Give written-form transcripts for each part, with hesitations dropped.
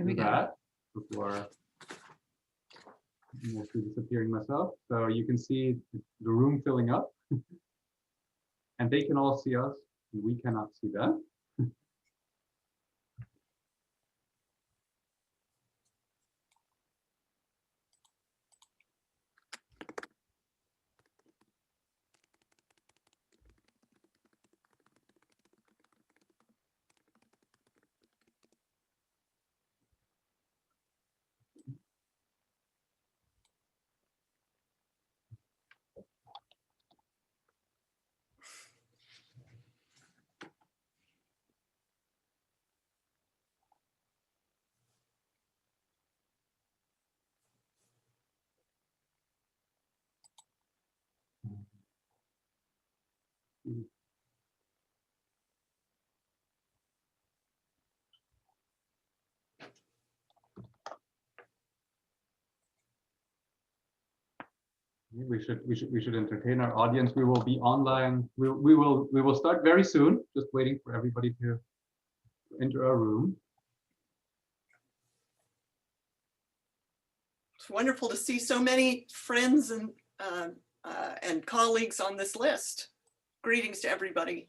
do that before mostly disappearing myself. So you can see the room filling up, and they can all see us, and we cannot see them. We should entertain our audience. We will be online. We will start very soon. Just waiting for everybody to enter our room. It's wonderful to see so many friends and colleagues on this list. Greetings to everybody.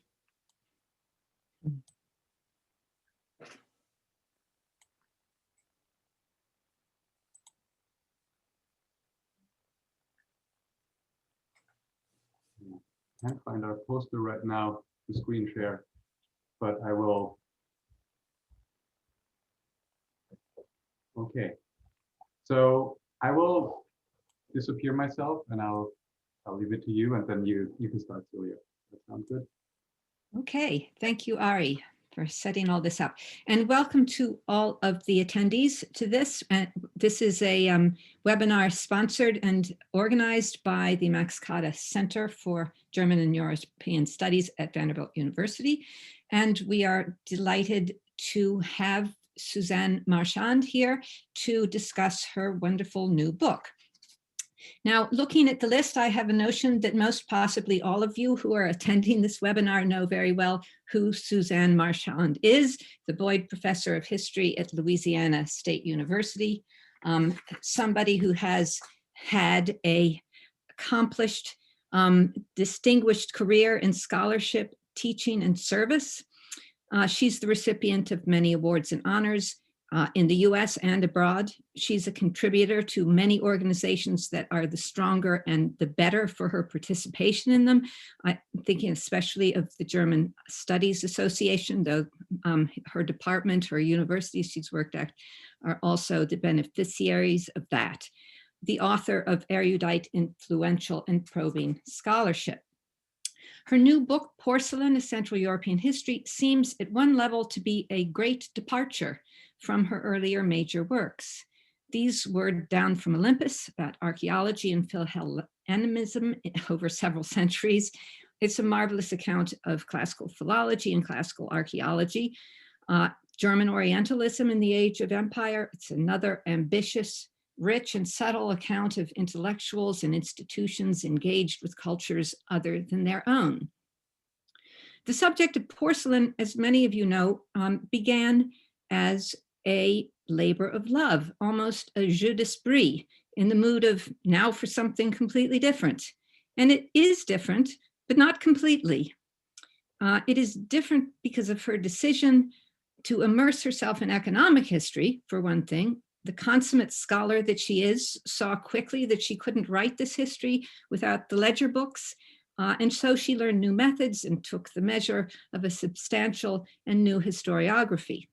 Can't find our poster right now to screen share, but I will. Okay, so I will disappear myself, and I'll leave it to you, and then you can start, Celia. That sounds good. Okay, thank you, Ari, for setting all this up. And welcome to all of the attendees to this. This is a webinar sponsored and organized by the Max Kade Center for German and European Studies at Vanderbilt University. And we are delighted to have Suzanne Marchand here to discuss her wonderful new book. Now, looking at the list, I have a notion that most possibly all of you who are attending this webinar know very well who Suzanne Marchand is, the Boyd Professor of History at Louisiana State University, somebody who has had an accomplished, distinguished career in scholarship, teaching, and service. She's the recipient of many awards and honors in the US and abroad. She's a contributor to many organizations that are the stronger and the better for her participation in them. I'm thinking especially of the German Studies Association, though her department or universities she's worked at are also the beneficiaries of that. The author of erudite, influential, and probing scholarship. Her new book, Porcelain, A Central European History, seems at one level to be a great departure from her earlier major works. These were down from Olympus about archaeology and Philhellenism over several centuries. It's a marvelous account of classical philology and classical archaeology. German Orientalism in the Age of Empire. It's another ambitious, rich and subtle account of intellectuals and institutions engaged with cultures other than their own. The subject of porcelain, as many of you know, began as a labor of love, almost a jeu d'esprit, in the mood of now for something completely different. And it is different, but not completely. It is different because of her decision to immerse herself in economic history, for one thing. The consummate scholar that she is saw quickly that she couldn't write this history without the ledger books. And so she learned new methods and took the measure of a substantial and new historiography.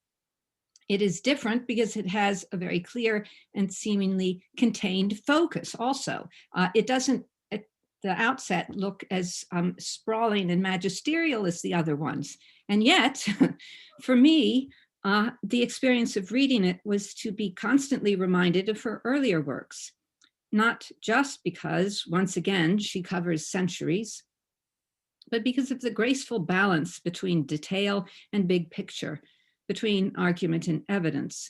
It is different because it has a very clear and seemingly contained focus also. It doesn't at the outset look as sprawling and magisterial as the other ones. And yet, for me, the experience of reading it was to be constantly reminded of her earlier works, not just because, once again, she covers centuries, but because of the graceful balance between detail and big picture, between argument and evidence.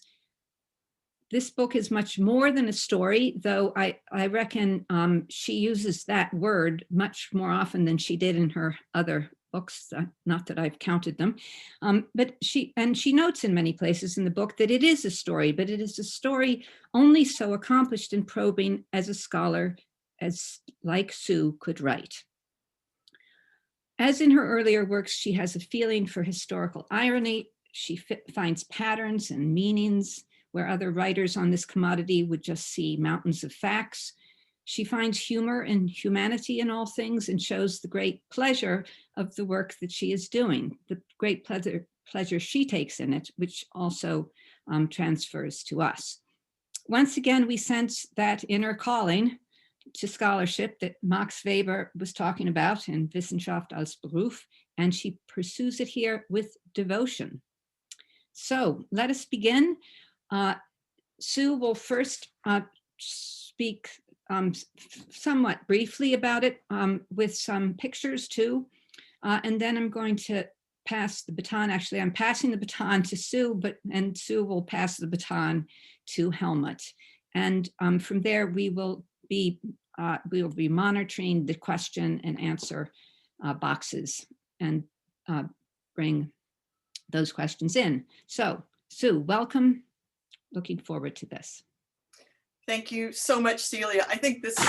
This book is much more than a story, though I reckon she uses that word much more often than she did in her other books, not that I've counted them, but she notes in many places in the book that it is a story, but it is a story only so accomplished and probing as a scholar as like Sue could write. As in her earlier works, she has a feeling for historical irony. She finds patterns and meanings where other writers on this commodity would just see mountains of facts. She finds humor and humanity in all things and shows the great pleasure of the work that she is doing, the great pleasure she takes in it, which also transfers to us. Once again, we sense that inner calling to scholarship that Max Weber was talking about in Wissenschaft als Beruf, and she pursues it here with devotion. So let us begin. Sue will first speak somewhat briefly about it with some pictures too. And then I'm going to pass the baton. Actually, I'm passing the baton to Sue, and Sue will pass the baton to Helmut. And from there, we will be monitoring the question and answer boxes and bring those questions in. So Sue, welcome. Looking forward to this. Thank you so much, Celia. I think this is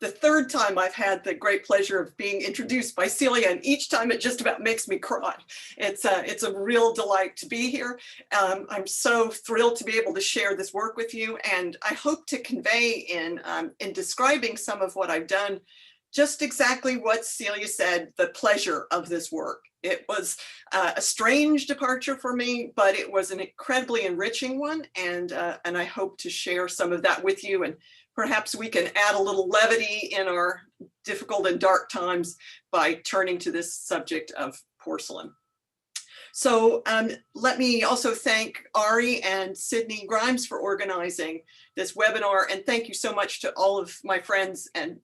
the third time I've had the great pleasure of being introduced by Celia, and each time it just about makes me cry. It's a real delight to be here. I'm so thrilled to be able to share this work with you, and I hope to convey in describing some of what I've done just exactly what Celia said, the pleasure of this work. It was a strange departure for me, but it was an incredibly enriching one, and I hope to share some of that with you, and perhaps we can add a little levity in our difficult and dark times by turning to this subject of porcelain. So let me also thank Ari and Sydney Grimes for organizing this webinar, and thank you so much to all of my friends and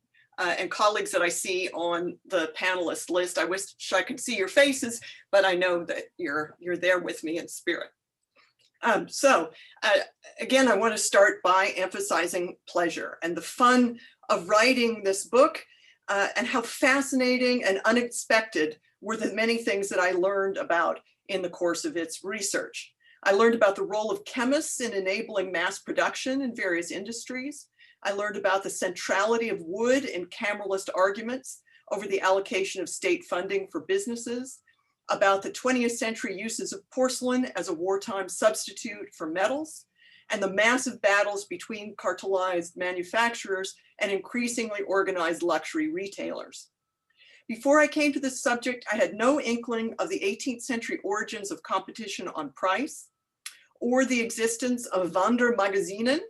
colleagues that I see on the panelist list. I wish I could see your faces, but I know that you're there with me in spirit. Again, I want to start by emphasizing pleasure and the fun of writing this book, and how fascinating and unexpected were the many things that I learned about in the course of its research. I learned about the role of chemists in enabling mass production in various industries. I learned about the centrality of wood in cameralist arguments over the allocation of state funding for businesses, about the 20th century uses of porcelain as a wartime substitute for metals, and the massive battles between cartelized manufacturers and increasingly organized luxury retailers. Before I came to this subject, I had no inkling of the 18th century origins of competition on price, or the existence of Wandermagazinen,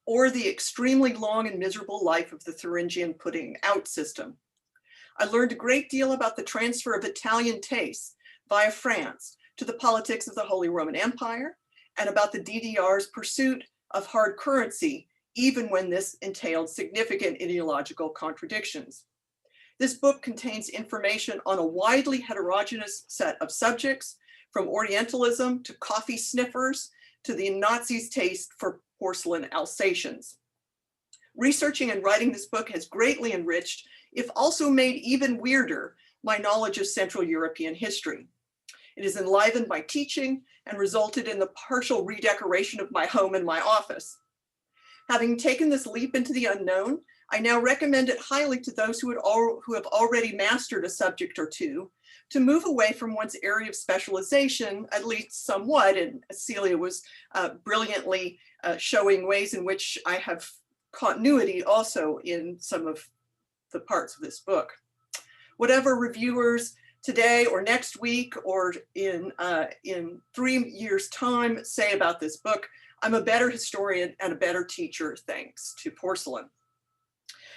or the extremely long and miserable life of the Thuringian putting out system. I learned a great deal about the transfer of Italian tastes via France to the politics of the Holy Roman Empire, and about the DDR's pursuit of hard currency, even when this entailed significant ideological contradictions. This book contains information on a widely heterogeneous set of subjects, from Orientalism to coffee sniffers to the Nazis' taste for porcelain Alsatians. Researching and writing this book has greatly enriched, if also made even weirder, my knowledge of Central European history. It has enlivened my teaching and resulted in the partial redecoration of my home and my office. Having taken this leap into the unknown, I now recommend it highly to those who have already mastered a subject or two, to move away from one's area of specialization, at least somewhat, and Celia was brilliantly showing ways in which I have continuity also in some of the parts of this book. Whatever reviewers today or next week or in 3 years' time say about this book, I'm a better historian and a better teacher thanks to porcelain.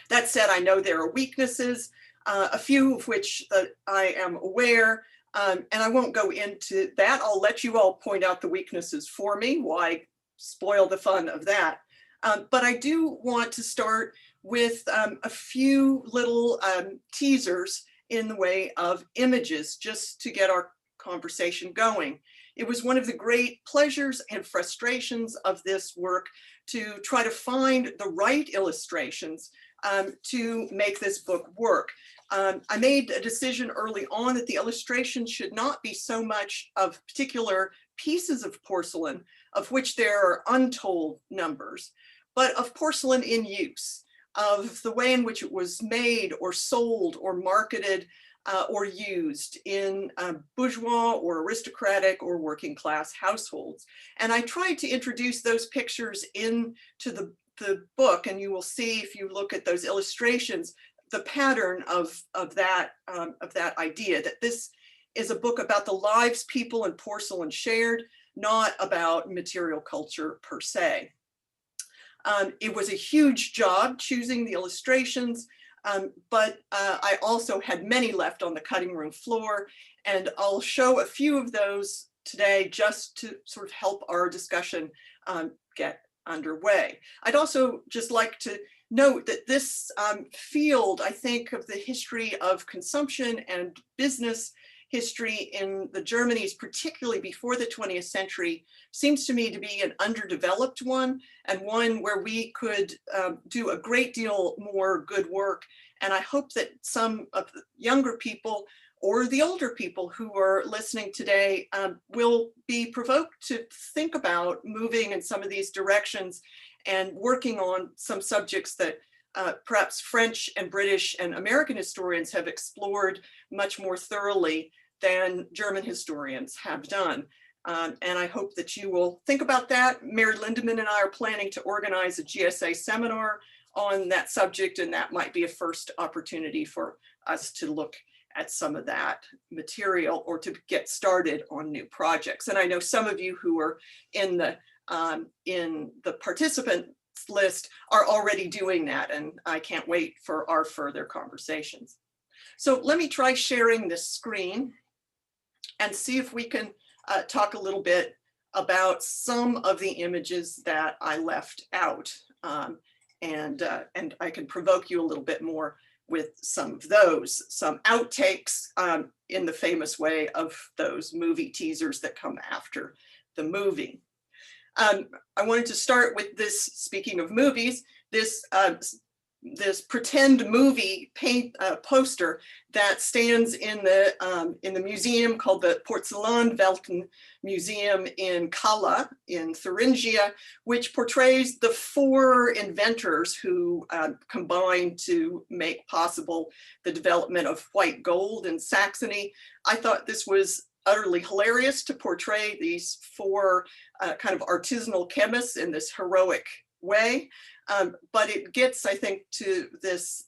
That said, I know there are weaknesses, a few of which I am aware, and I won't go into that. I'll let you all point out the weaknesses for me. Why spoil the fun of that? But I do want to start with a few little teasers in the way of images, just to get our conversation going. It was one of the great pleasures and frustrations of this work to try to find the right illustrations to make this book work. I made a decision early on that the illustrations should not be so much of particular pieces of porcelain, of which there are untold numbers, but of porcelain in use, of the way in which it was made or sold or marketed or used in bourgeois or aristocratic or working class households. And I tried to introduce those pictures into the book, and you will see if you look at those illustrations, the pattern of that idea, that this is a book about the lives people and porcelain shared, not about material culture per se. It was a huge job choosing the illustrations, but I also had many left on the cutting room floor, and I'll show a few of those today just to sort of help our discussion get underway. I'd also just like to note that this field, I think, of the history of consumption and business history in the Germanies, particularly before the 20th century, seems to me to be an underdeveloped one, and one where we could do a great deal more good work. And I hope that some of the younger people or the older people who are listening today will be provoked to think about moving in some of these directions and working on some subjects that perhaps French and British and American historians have explored much more thoroughly than German historians have done. And I hope that you will think about that. Mary Lindemann and I are planning to organize a GSA seminar on that subject, and that might be a first opportunity for us to look at some of that material or to get started on new projects. And I know some of you who are in the participant list are already doing that, and I can't wait for our further conversations. So let me try sharing this screen and see if we can talk a little bit about some of the images that I left out. And I can provoke you a little bit more with some of those, some outtakes in the famous way of those movie teasers that come after the movie. I wanted to start with this, speaking of movies, this pretend movie paint poster that stands in the museum called the Porcelain Welten Museum in Calle in Thuringia, which portrays the four inventors who combined to make possible the development of white gold in Saxony. I thought this was utterly hilarious to portray these four kind of artisanal chemists in this heroic way. But it gets, I think, to this,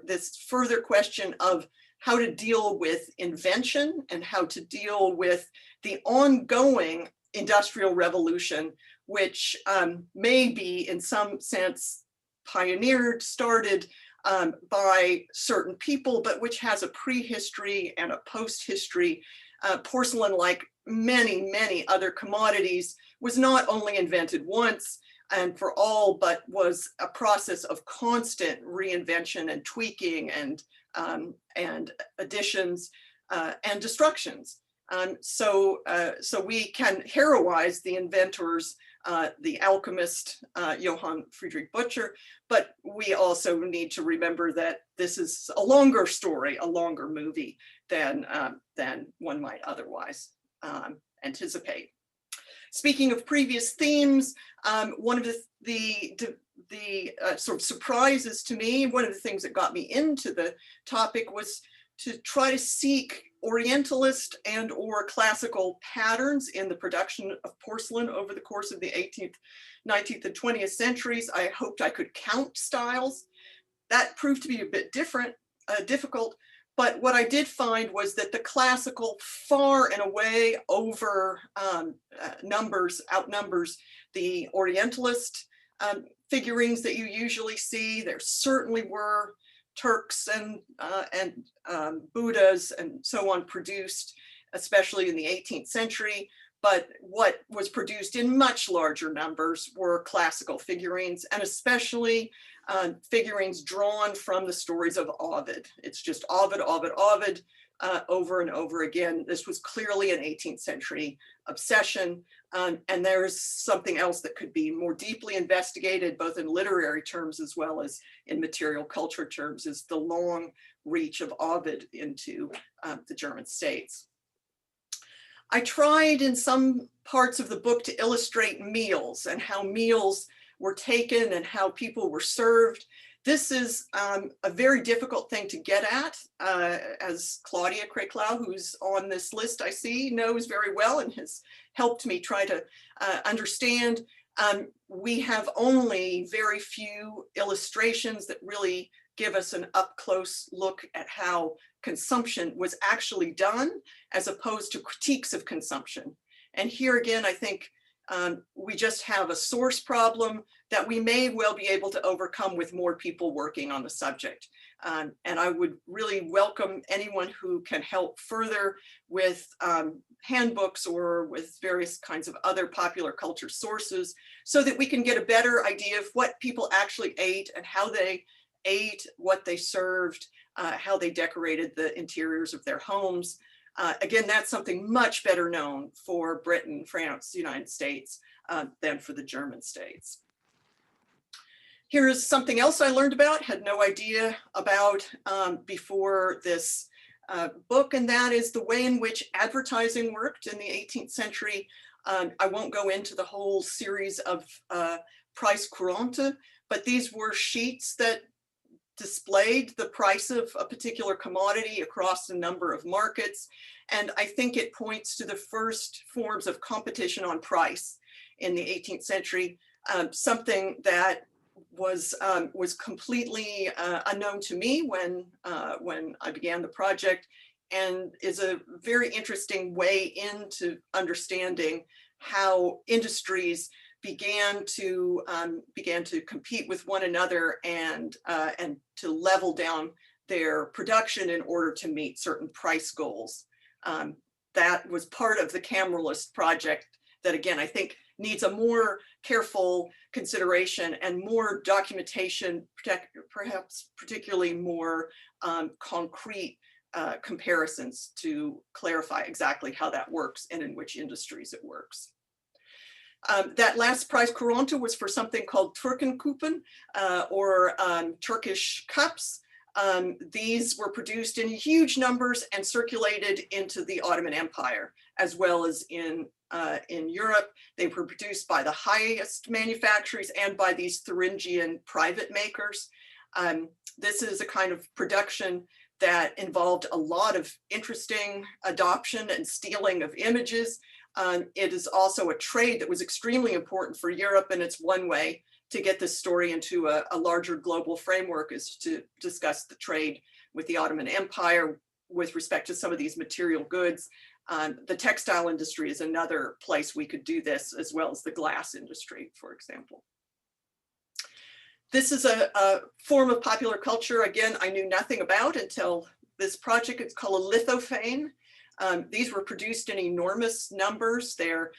this further question of how to deal with invention and how to deal with the ongoing industrial revolution, which may be in some sense pioneered, started by certain people, but which has a prehistory and a post-history. Porcelain, like many, many other commodities, was not only invented once and for all, but was a process of constant reinvention and tweaking and additions and destructions. So we can heroize the inventors, the alchemist Johann Friedrich Butcher, but we also need to remember that this is a longer story, a longer movie than one might otherwise anticipate. Speaking of previous themes, one of the sort of surprises to me, one of the things that got me into the topic was to try to seek Orientalist and or classical patterns in the production of porcelain over the course of the 18th, 19th, and 20th centuries. I hoped I could count styles. That proved to be a bit difficult. But what I did find was that the classical far and away outnumbers the Orientalist figurines that you usually see. There certainly were Turks and Buddhas and so on produced, especially in the 18th century. But what was produced in much larger numbers were classical figurines, and especially figurines drawn from the stories of Ovid. It's just Ovid, Ovid, Ovid, over and over again. This was clearly an 18th century obsession. And there's something else that could be more deeply investigated, both in literary terms as well as in material culture terms, is the long reach of Ovid into the German states. I tried in some parts of the book to illustrate meals and how meals were taken and how people were served. This is a very difficult thing to get at, as Claudia Kreklau, who's on this list I see, knows very well and has helped me try to understand. We have only very few illustrations that really give us an up-close look at how consumption was actually done, as opposed to critiques of consumption. And here again, I think we just have a source problem that we may well be able to overcome with more people working on the subject. And I would really welcome anyone who can help further with handbooks or with various kinds of other popular culture sources, so that we can get a better idea of what people actually ate and how they ate, what they served, how they decorated the interiors of their homes. Again, that's something much better known for Britain, France, the United States than for the German states. Here is something else I learned about, had no idea about before this book, and that is the way in which advertising worked in the 18th century. I won't go into the whole series of price courante, but these were sheets that displayed the price of a particular commodity across a number of markets. And I think it points to the first forms of competition on price in the 18th century, something that was completely unknown to me when I began the project, and is a very interesting way into understanding how industries began to compete with one another and to level down their production in order to meet certain price goals. That was part of the cameralist project that, again, I think needs a more careful consideration and more documentation, perhaps particularly more concrete comparisons to clarify exactly how that works and in which industries it works. That last price courante was for something called Turkenkuppen, or Turkish cups. These were produced in huge numbers and circulated into the Ottoman Empire, as well as in Europe. They were produced by the highest manufacturers and by these Thuringian private makers. This is a kind of production that involved a lot of interesting adoption and stealing of images. It is also a trade that was extremely important for Europe, and it's one way to get this story into a larger global framework is to discuss the trade with the Ottoman Empire with respect to some of these material goods. The textile industry is another place we could do this, as well as the glass industry, for example. This is a form of popular culture, again, I knew nothing about until this project. It's called a lithophane. These were produced in enormous numbers. They're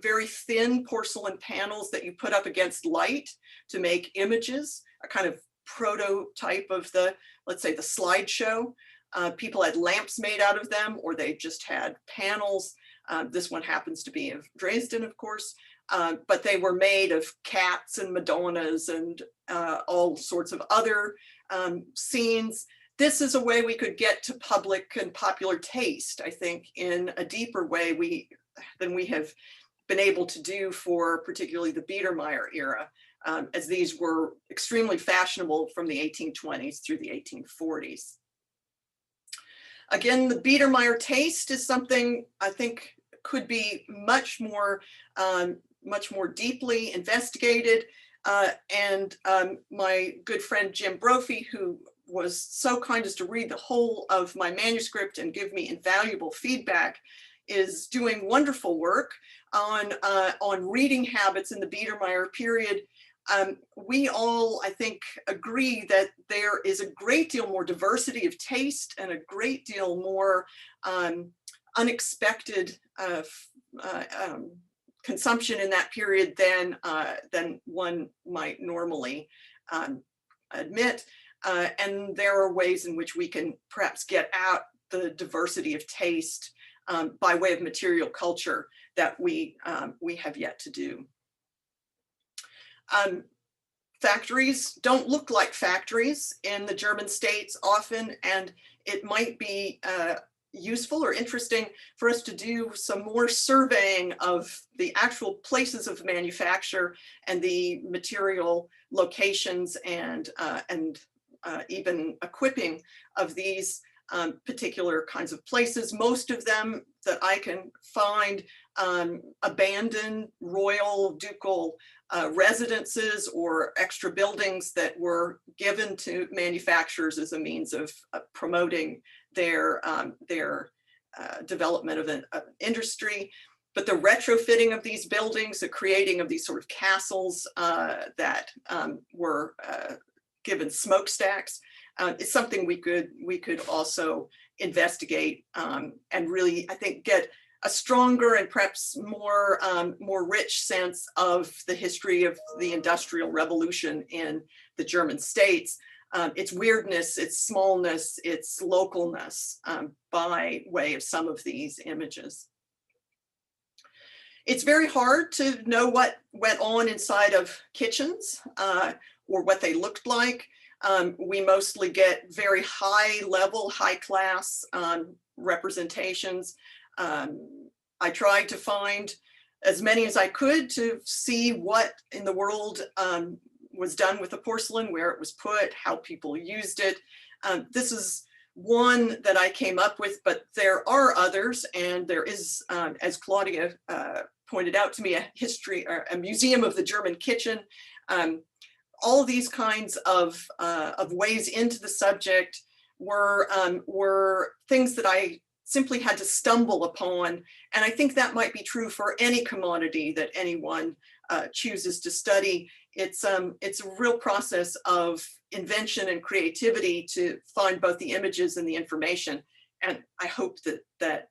very thin porcelain panels that you put up against light to make images, a kind of prototype of the, let's say, the slideshow. People had lamps made out of them, or they just had panels. This one happens to be of Dresden, of course, but they were made of cats and Madonnas and all sorts of other scenes. This is a way we could get to public and popular taste, I think, in a deeper way than we have been able to do for particularly the Biedermeier era, as these were extremely fashionable from the 1820s through the 1840s. Again, the Biedermeier taste is something I think could be much more deeply investigated. And my good friend Jim Brophy, who was so kind as to read the whole of my manuscript and give me invaluable feedback, is doing wonderful work on reading habits in the Biedermeier period. We all, I think, agree that there is a great deal more diversity of taste and a great deal more unexpected consumption in that period than one might normally admit. And there are ways in which we can perhaps get the diversity of taste by way of material culture that we have yet to do. Factories don't look like factories in the German states often, and it might be useful or interesting for us to do some more surveying of the actual places of manufacture and the material locations and even equipping of these particular kinds of places. Most of them that I can find abandoned royal ducal residences or extra buildings that were given to manufacturers as a means of promoting their development of an industry. But the retrofitting of these buildings, the creating of these sort of castles that were given smokestacks, is something we could also investigate and really, I think, get a stronger and perhaps more rich sense of the history of the Industrial Revolution in the German states, its weirdness, its smallness, its localness by way of some of these images. It's very hard to know what went on inside of kitchens or what they looked like. We mostly get very high level, high class representations. I tried to find as many as I could to see what in the world was done with the porcelain, where it was put, how people used it. This is one that I came up with, but there are others, and there is, as Claudia pointed out to me, a museum of the German kitchen. All of these kinds of ways into the subject were things that I simply had to stumble upon. And I think that might be true for any commodity that anyone chooses to study. It's a real process of invention and creativity to find both the images and the information. And I hope that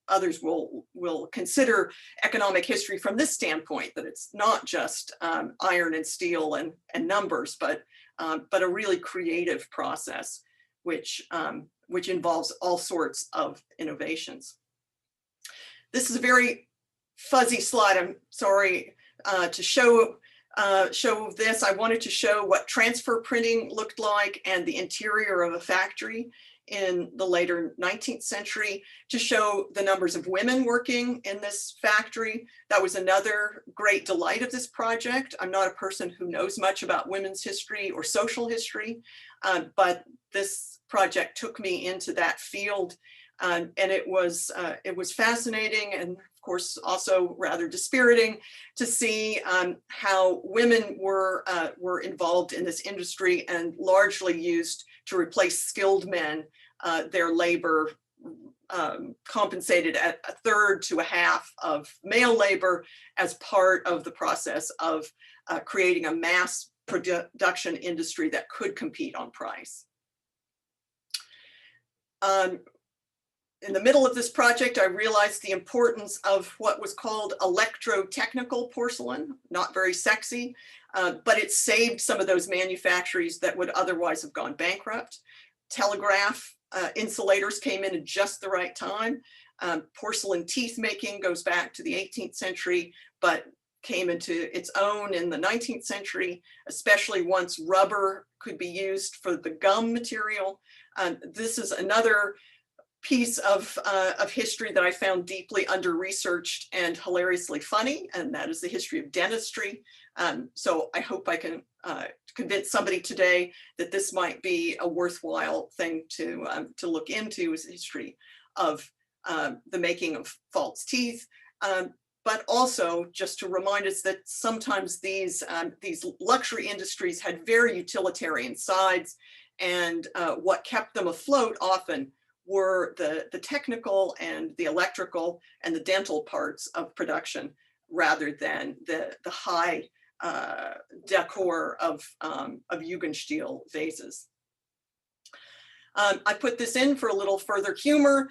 others will consider economic history from this standpoint, that it's not just iron and steel and numbers, but a really creative process, which involves all sorts of innovations. This is a very fuzzy slide. I'm sorry to show this. I wanted to show what transfer printing looked like and the interior of a factory in the later 19th century, to show the numbers of women working in this factory. That was another great delight of this project. I'm not a person who knows much about women's history or social history, but this project took me into that field, and it was fascinating, and of course also rather dispiriting to see how women were involved in this industry and largely used to replace skilled men, their labor compensated at a third to a half of male labor as part of the process of creating a mass production industry that could compete on price. In the middle of this project, I realized the importance of what was called electrotechnical porcelain, not very sexy, but it saved some of those manufactories that would otherwise have gone bankrupt. Telegraph insulators came in at just the right time. Porcelain teeth making goes back to the 18th century, but came into its own in the 19th century, especially once rubber could be used for the gum material. This is another piece of history that I found deeply under-researched and hilariously funny, and that is the history of dentistry. So I hope I can convince somebody today that this might be a worthwhile thing to look into, is the history of the making of false teeth. But also just to remind us that sometimes these luxury industries had very utilitarian sides, and what kept them afloat often were the technical and the electrical and the dental parts of production, rather than the high decor of Jugendstil vases. I put this in for a little further humor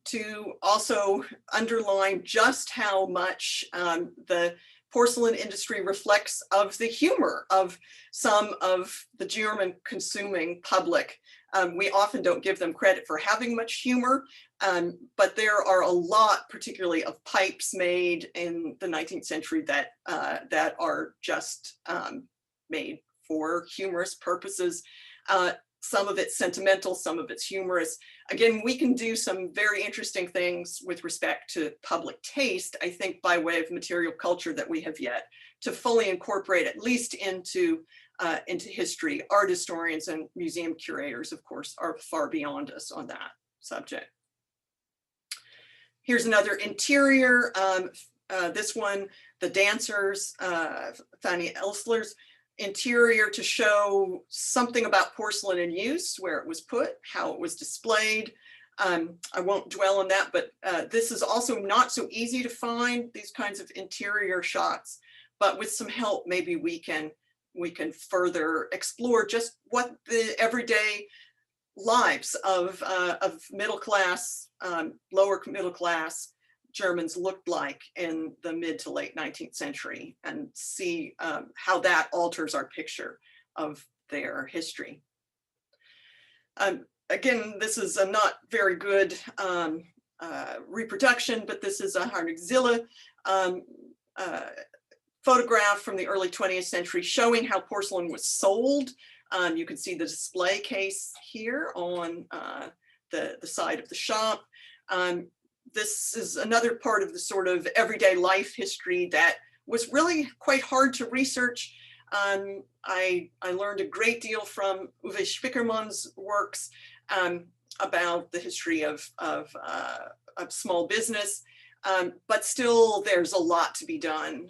to also underline just how much the porcelain industry reflects of the humor of some of the German consuming public. We often don't give them credit for having much humor, but there are a lot, particularly of pipes made in the 19th century that are just made for humorous purposes. Some of it's sentimental, some of it's humorous. Again, we can do some very interesting things with respect to public taste, I think, by way of material culture that we have yet to fully incorporate, at least into history. Art historians and museum curators, of course, are far beyond us on that subject. Here's another interior. This one, the dancers, Fanny Elsler's interior, to show something about porcelain in use, where it was put, how it was displayed. I won't dwell on that, but this is also not so easy to find, these kinds of interior shots, but with some help, maybe we can further explore just what the everyday lives of middle class, lower middle class Germans looked like in the mid to late 19th century, and see how that alters our picture of their history. Again, this is a not very good reproduction, but this is a Heinrich photograph from the early 20th century showing how porcelain was sold. You can see the display case here on the side of the shop. This is another part of the sort of everyday life history that was really quite hard to research. I learned a great deal from Uwe Spickermann's works about the history of small business, but still there's a lot to be done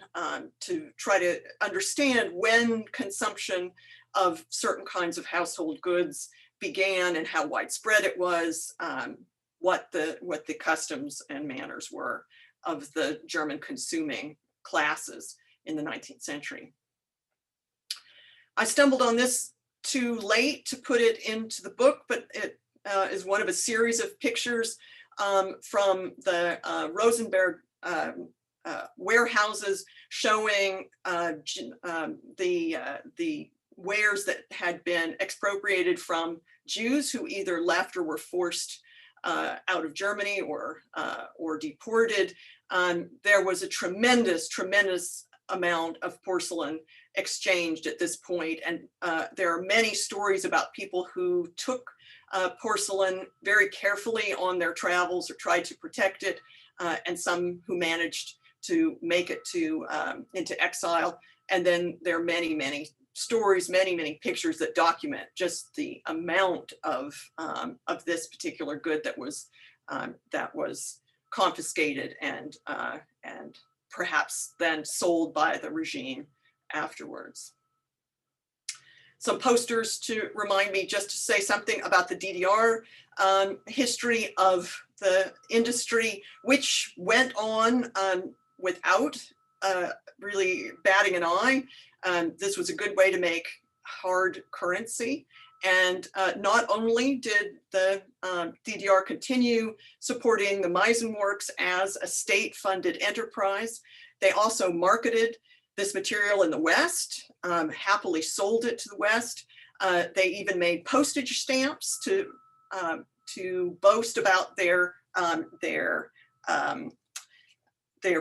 to try to understand when consumption of certain kinds of household goods began and how widespread it was, what the customs and manners were of the German consuming classes in the 19th century. I stumbled on this too late to put it into the book, but it is one of a series of pictures from the Rosenberg warehouses showing the wares that had been expropriated from Jews who either left or were forced out of Germany or deported. There was a tremendous amount of porcelain exchanged at this point, and there are many stories about people who took porcelain very carefully on their travels or tried to protect it, and some who managed to make it into exile. And then there are many stories, many pictures that document just the amount of this particular good that was confiscated and perhaps then sold by the regime afterwards. Some posters to remind me just to say something about the DDR history of the industry, which went on without really batting an eye. This was a good way to make hard currency. And not only did the DDR continue supporting the Meisenworks as a state-funded enterprise, they also marketed this material in the West, happily sold it to the West. They even made postage stamps to boast about their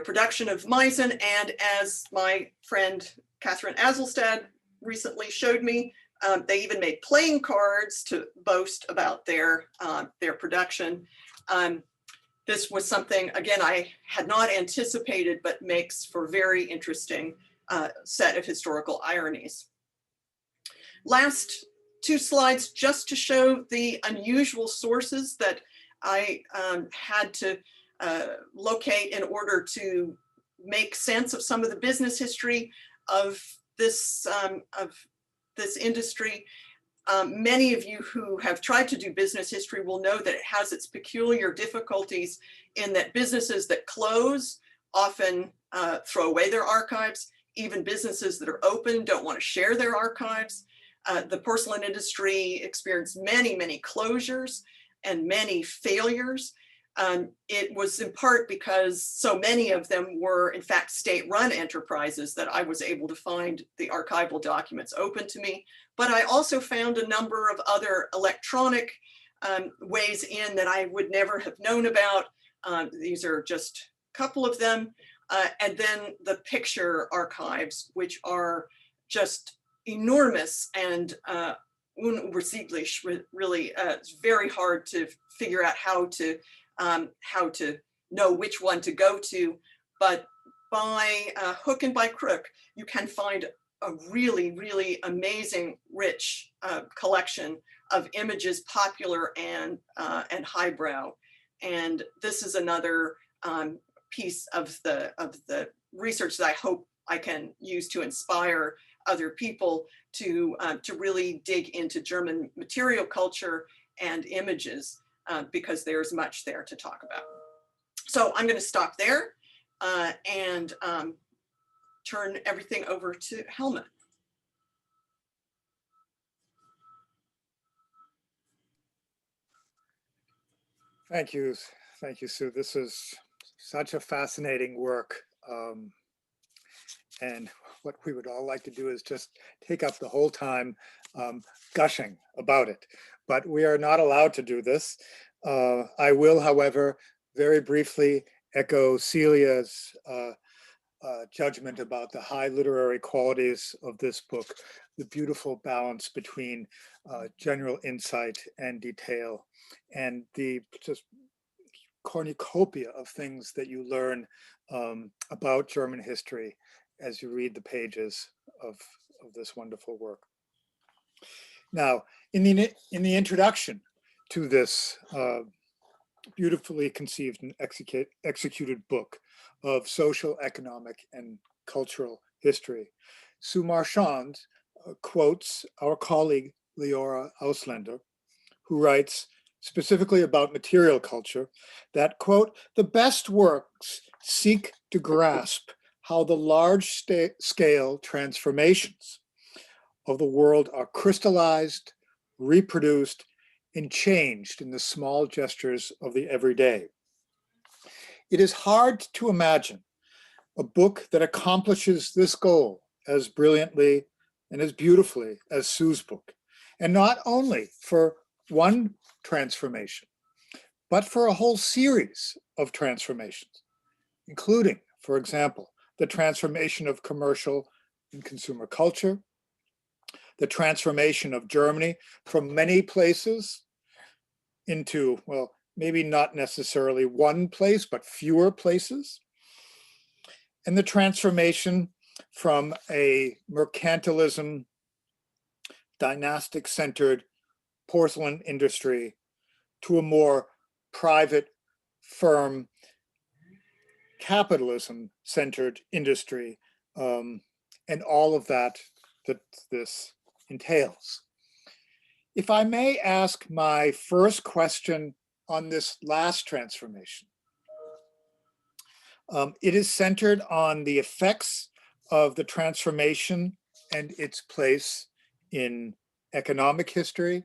production of Meisen. And as my friend Catherine Azelstad recently showed me, they even made playing cards to boast about their production. This was something, again, I had not anticipated, but makes for very interesting set of historical ironies. Last two slides just to show the unusual sources that I had to locate in order to make sense of some of the business history of this industry. Many of you who have tried to do business history will know that it has its peculiar difficulties in that businesses that close often throw away their archives. Even businesses that are open don't want to share their archives. The porcelain industry experienced many closures and many failures. It was in part because so many of them were in fact state-run enterprises that I was able to find the archival documents open to me. But I also found a number of other electronic ways in that I would never have known about. These are just a couple of them. And then the picture archives, which are just enormous and unübersichtlich, really. It's very hard to figure out how to know which one to go to, but by hook and by crook, you can find a really, really amazing, rich collection of images, popular and highbrow. And this is another piece of the research that I hope I can use to inspire other people to really dig into German material culture and images, because there's much there to talk about. So I'm going to stop there and turn everything over to Helmut. Thank you, Sue. This is such a fascinating work. And what we would all like to do is just take up the whole time gushing about it. But we are not allowed to do this. I will, however, very briefly echo Celia's judgment about the high literary qualities of this book, the beautiful balance between general insight and detail, and the just cornucopia of things that you learn about German history as you read the pages of this wonderful work. Now, in the introduction to this beautifully conceived and executed book of social, economic, and cultural history, Sue Marchand quotes our colleague Leora Auslander, who writes specifically about material culture, that, quote, "The best works seek to grasp how the large-scale transformations of the world are crystallized, reproduced, and changed in the small gestures of the everyday. It is hard to imagine a book that accomplishes this goal as brilliantly and as beautifully as Sue's book, and not only for one transformation, but for a whole series of transformations, including, for example, the transformation of commercial and consumer culture, the transformation of Germany from many places into, well, maybe not necessarily one place, but fewer places, and the transformation from a mercantilism, dynastic-centered porcelain industry to a more private, firm, capitalism-centered industry, and all of that this entails. If I may ask my first question on this last transformation, it is centered on the effects of the transformation and its place in economic history.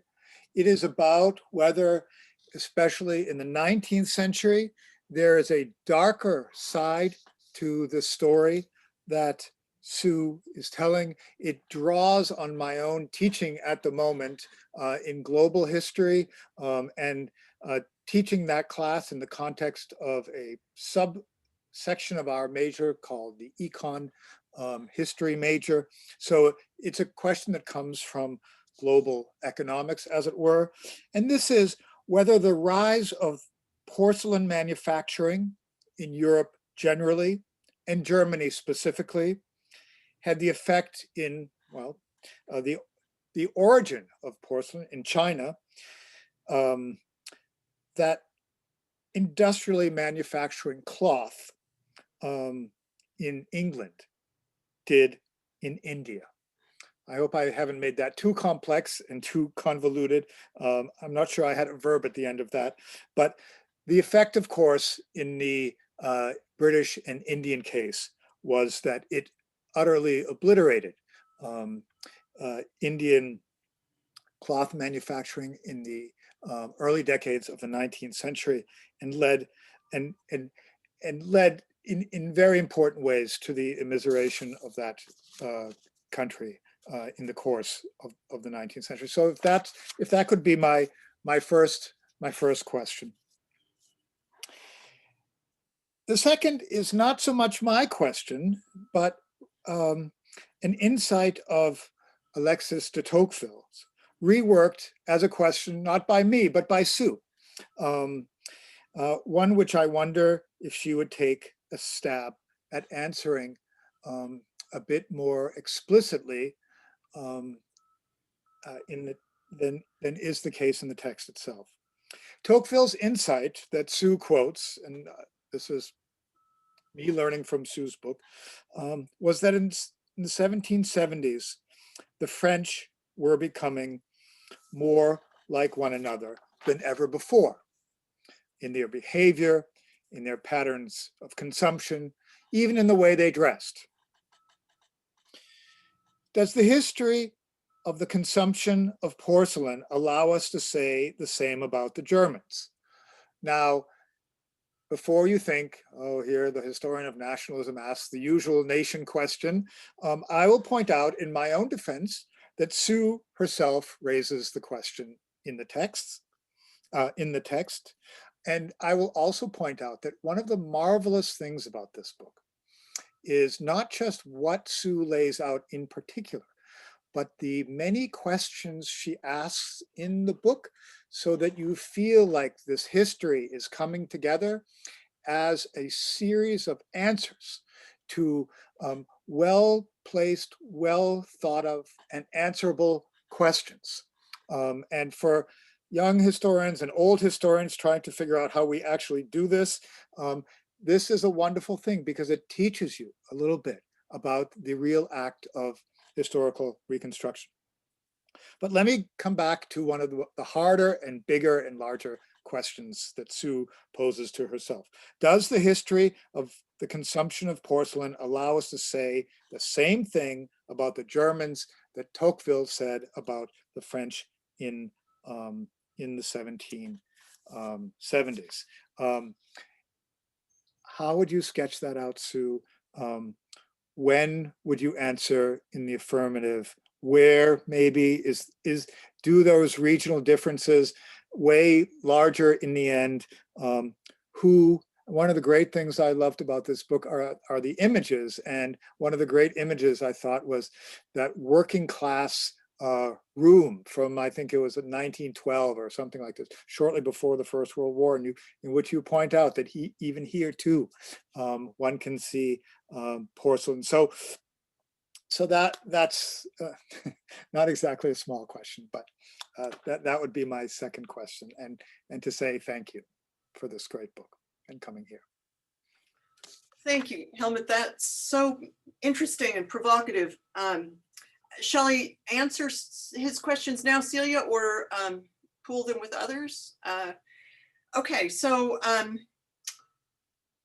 It is about whether, especially in the 19th century, there is a darker side to the story that Sue is telling. It draws on my own teaching at the moment in global history and teaching that class in the context of a subsection of our major called the Econ History major. So it's a question that comes from global economics, as it were. And this is whether the rise of porcelain manufacturing in Europe generally and Germany specifically had the effect in, well, the origin of porcelain in China, that industrially manufacturing cloth in England did in India. I hope I haven't made that too complex and too convoluted. I'm not sure I had a verb at the end of that, but the effect, of course, in the British and Indian case was that it utterly obliterated Indian cloth manufacturing in the early decades of the 19th century, and led led in very important ways to the immiseration of that country in the course of the 19th century. So if that could be my first question. The second is not so much my question, but an insight of Alexis de Tocqueville's, reworked as a question, not by me, but by Sue. One which I wonder if she would take a stab at answering a bit more explicitly than is the case in the text itself. Tocqueville's insight that Sue quotes, and this is me learning from Sue's book, was that in the 1770s, the French were becoming more like one another than ever before in their behavior, in their patterns of consumption, even in the way they dressed. Does the history of the consumption of porcelain allow us to say the same about the Germans? Now, before you think, oh, here the historian of nationalism asks the usual nation question, I will point out in my own defense that Sue herself raises the question in the text. And I will also point out that one of the marvelous things about this book is not just what Sue lays out in particular, but the many questions she asks in the book, so that you feel like this history is coming together as a series of answers to well-placed, well thought of, and answerable questions. And for young historians and old historians trying to figure out how we actually do this, this is a wonderful thing because it teaches you a little bit about the real act of historical reconstruction. But let me come back to one of the harder and bigger and larger questions that Sue poses to herself. Does the history of the consumption of porcelain allow us to say the same thing about the Germans that Tocqueville said about the French in the 1770s? How would you sketch that out, Sue? When would you answer in the affirmative? Where maybe do those regional differences weigh larger in the end? One of the great things I loved about this book are the images. And one of the great images I thought was that working class room from, I think it was 1912 or something like this, shortly before the First World War, in which you point out that even here too, one can see porcelain. So that's not exactly a small question, but that would be my second question, and to say thank you for this great book and coming here. Thank you, Helmut. That's so interesting and provocative. Shall I answer his questions now, Celia, or pool them with others? Okay, so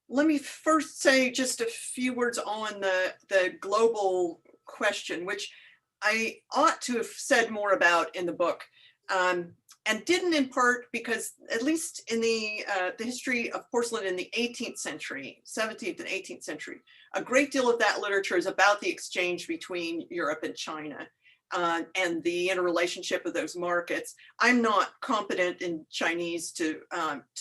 let me first say just a few words on the global question, which I ought to have said more about in the book, and didn't in part because, at least in the history of porcelain in the 18th century, 17th and 18th century, a great deal of that literature is about the exchange between Europe and China and the interrelationship of those markets. I'm not competent in Chinese to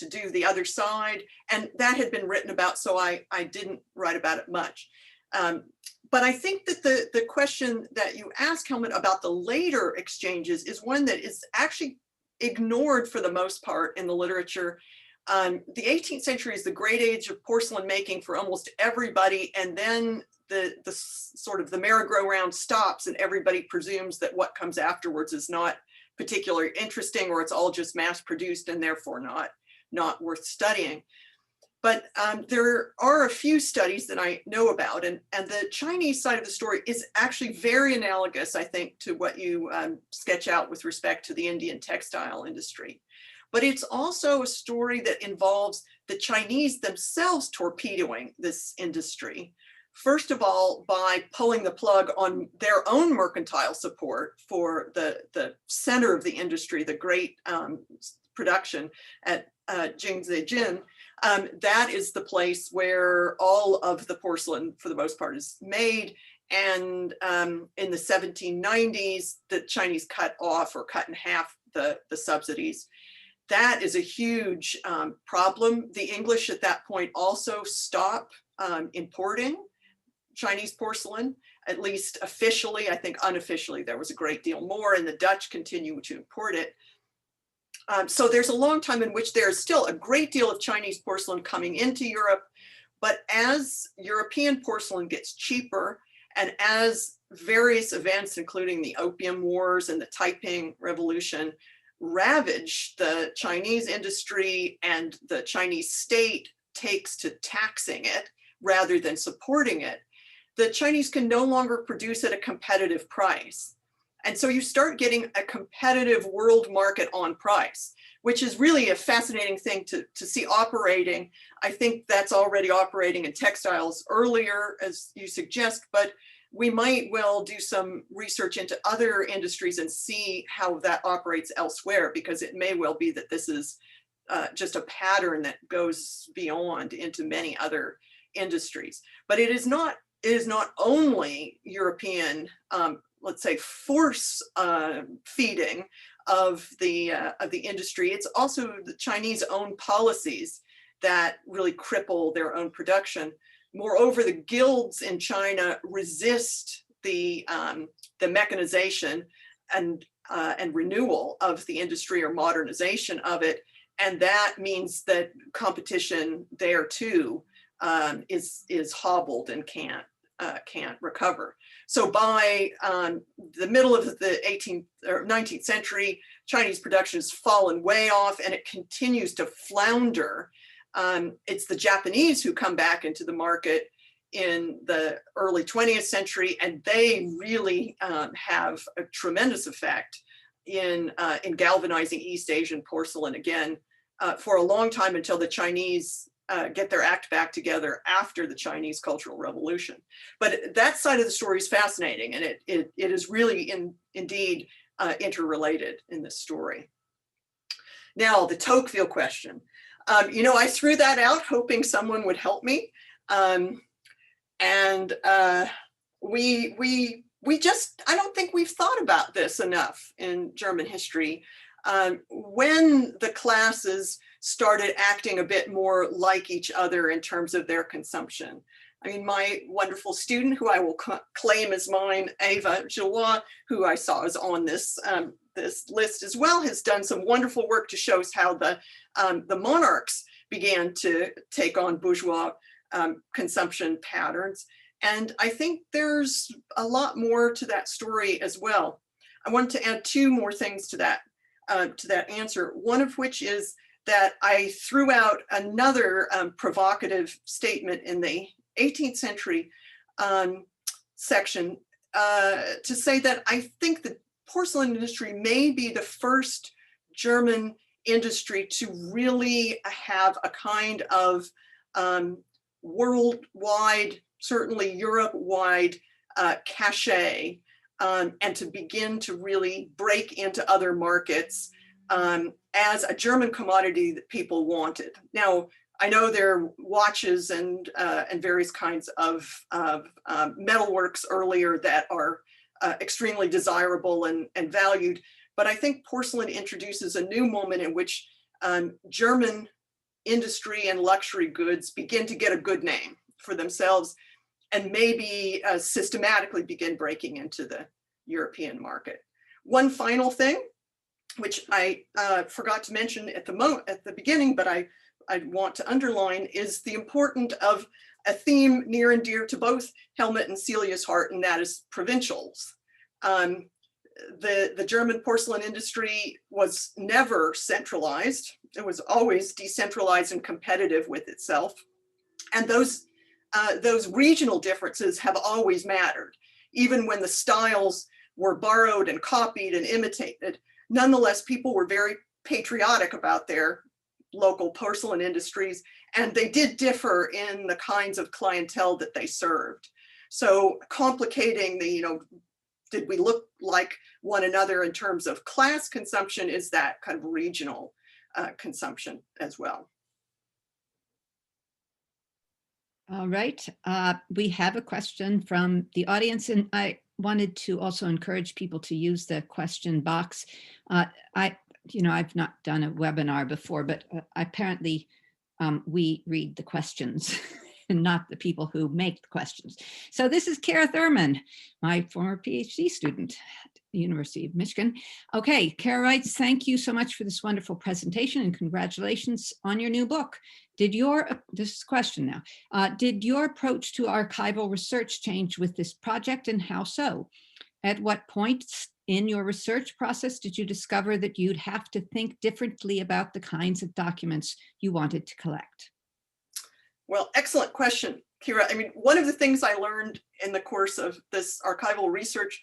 do the other side, and that had been written about, so I didn't write about it much. But I think that the question that you asked, Helmut, about the later exchanges is one that is actually ignored for the most part in the literature. The 18th century is the great age of porcelain making for almost everybody, and then the sort of the merry-go-round stops, and everybody presumes that what comes afterwards is not particularly interesting, or it's all just mass-produced and therefore not worth studying. But there are a few studies that I know about, and the Chinese side of the story is actually very analogous, I think, to what you sketch out with respect to the Indian textile industry. But it's also a story that involves the Chinese themselves torpedoing this industry. First of all, by pulling the plug on their own mercantile support for the center of the industry, the great production at Jingzijin, that is the place where all of the porcelain, for the most part, is made. And in the 1790s, the Chinese cut off or cut in half the subsidies. That is a huge problem. The English at that point also stop importing Chinese porcelain, at least officially. I think unofficially there was a great deal more, and the Dutch continue to import it. So there's a long time in which there's still a great deal of Chinese porcelain coming into Europe, but as European porcelain gets cheaper, and as various events, including the Opium Wars and the Taiping Revolution, ravage the Chinese industry and the Chinese state takes to taxing it rather than supporting it, the Chinese can no longer produce at a competitive price. And so you start getting a competitive world market on price, which is really a fascinating thing to see operating. I think that's already operating in textiles earlier, as you suggest, but we might well do some research into other industries and see how that operates elsewhere, because it may well be that this is just a pattern that goes beyond into many other industries. But it is not only European, let's say, force feeding of the industry. It's also the Chinese own policies that really cripple their own production. Moreover, the guilds in China resist the mechanization and renewal of the industry or modernization of it, and that means that competition there too is hobbled and can't recover. So by the middle of the 18th or 19th century, Chinese production has fallen way off, and it continues to flounder. It's the Japanese who come back into the market in the early 20th century, and they really have a tremendous effect in galvanizing East Asian porcelain again for a long time, until the Chinese get their act back together after the Chinese Cultural Revolution. But that side of the story is fascinating, and it is really indeed interrelated in this story. Now, the Tocqueville question. I threw that out hoping someone would help me. We just, I don't think we've thought about this enough in German history. When the classes started acting a bit more like each other in terms of their consumption. I mean, my wonderful student, who I will claim as mine, Ava Gillois, who I saw is on this list as well, has done some wonderful work to show us how the monarchs began to take on bourgeois consumption patterns. And I think there's a lot more to that story as well. I wanted to add two more things to that answer, one of which is that I threw out another provocative statement in the 18th century section to say that I think the porcelain industry may be the first German industry to really have a kind of worldwide, certainly Europe-wide cachet, and to begin to really break into other markets as a German commodity that people wanted. Now, I know there are watches and various kinds of metalworks earlier that are extremely desirable and valued, but I think porcelain introduces a new moment in which German industry and luxury goods begin to get a good name for themselves, and maybe systematically begin breaking into the European market. One final thing, which I forgot to mention at the beginning, but I want to underline, is the importance of a theme near and dear to both Helmut and Celia's heart, and that is provincials. The German porcelain industry was never centralized. It was always decentralized and competitive with itself. And those regional differences have always mattered. Even when the styles were borrowed and copied and imitated, nonetheless, people were very patriotic about their local porcelain industries, and they did differ in the kinds of clientele that they served. So complicating did we look like one another in terms of class consumption is that kind of regional consumption as well. All right, we have a question from the audience, and I wanted to also encourage people to use the question box. I've not done a webinar before, but apparently we read the questions and not the people who make the questions. So this is Kara Thurman, my former PhD student at the University of Michigan. Okay, Kara writes, thank you so much for this wonderful presentation and congratulations on your new book. This is a question now, did your approach to archival research change with this project, and how so? At what points in your research process did you discover that you'd have to think differently about the kinds of documents you wanted to collect? Well, excellent question, Kira. I mean, one of the things I learned in the course of this archival research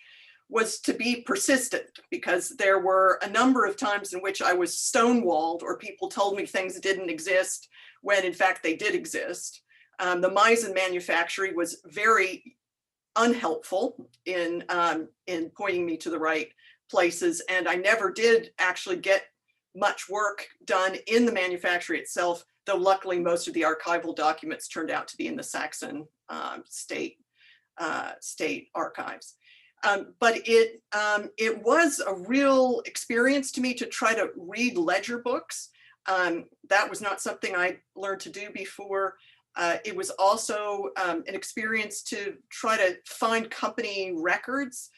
was to be persistent, because there were a number of times in which I was stonewalled or people told me things didn't exist when in fact they did exist. The Meissen manufactory was very unhelpful in pointing me to the right places, and I never did actually get much work done in the manufactory itself, though luckily most of the archival documents turned out to be in the Saxon state archives. But it was a real experience to me to try to read ledger books. That was not something I learned to do before. It was also an experience to try to find company records.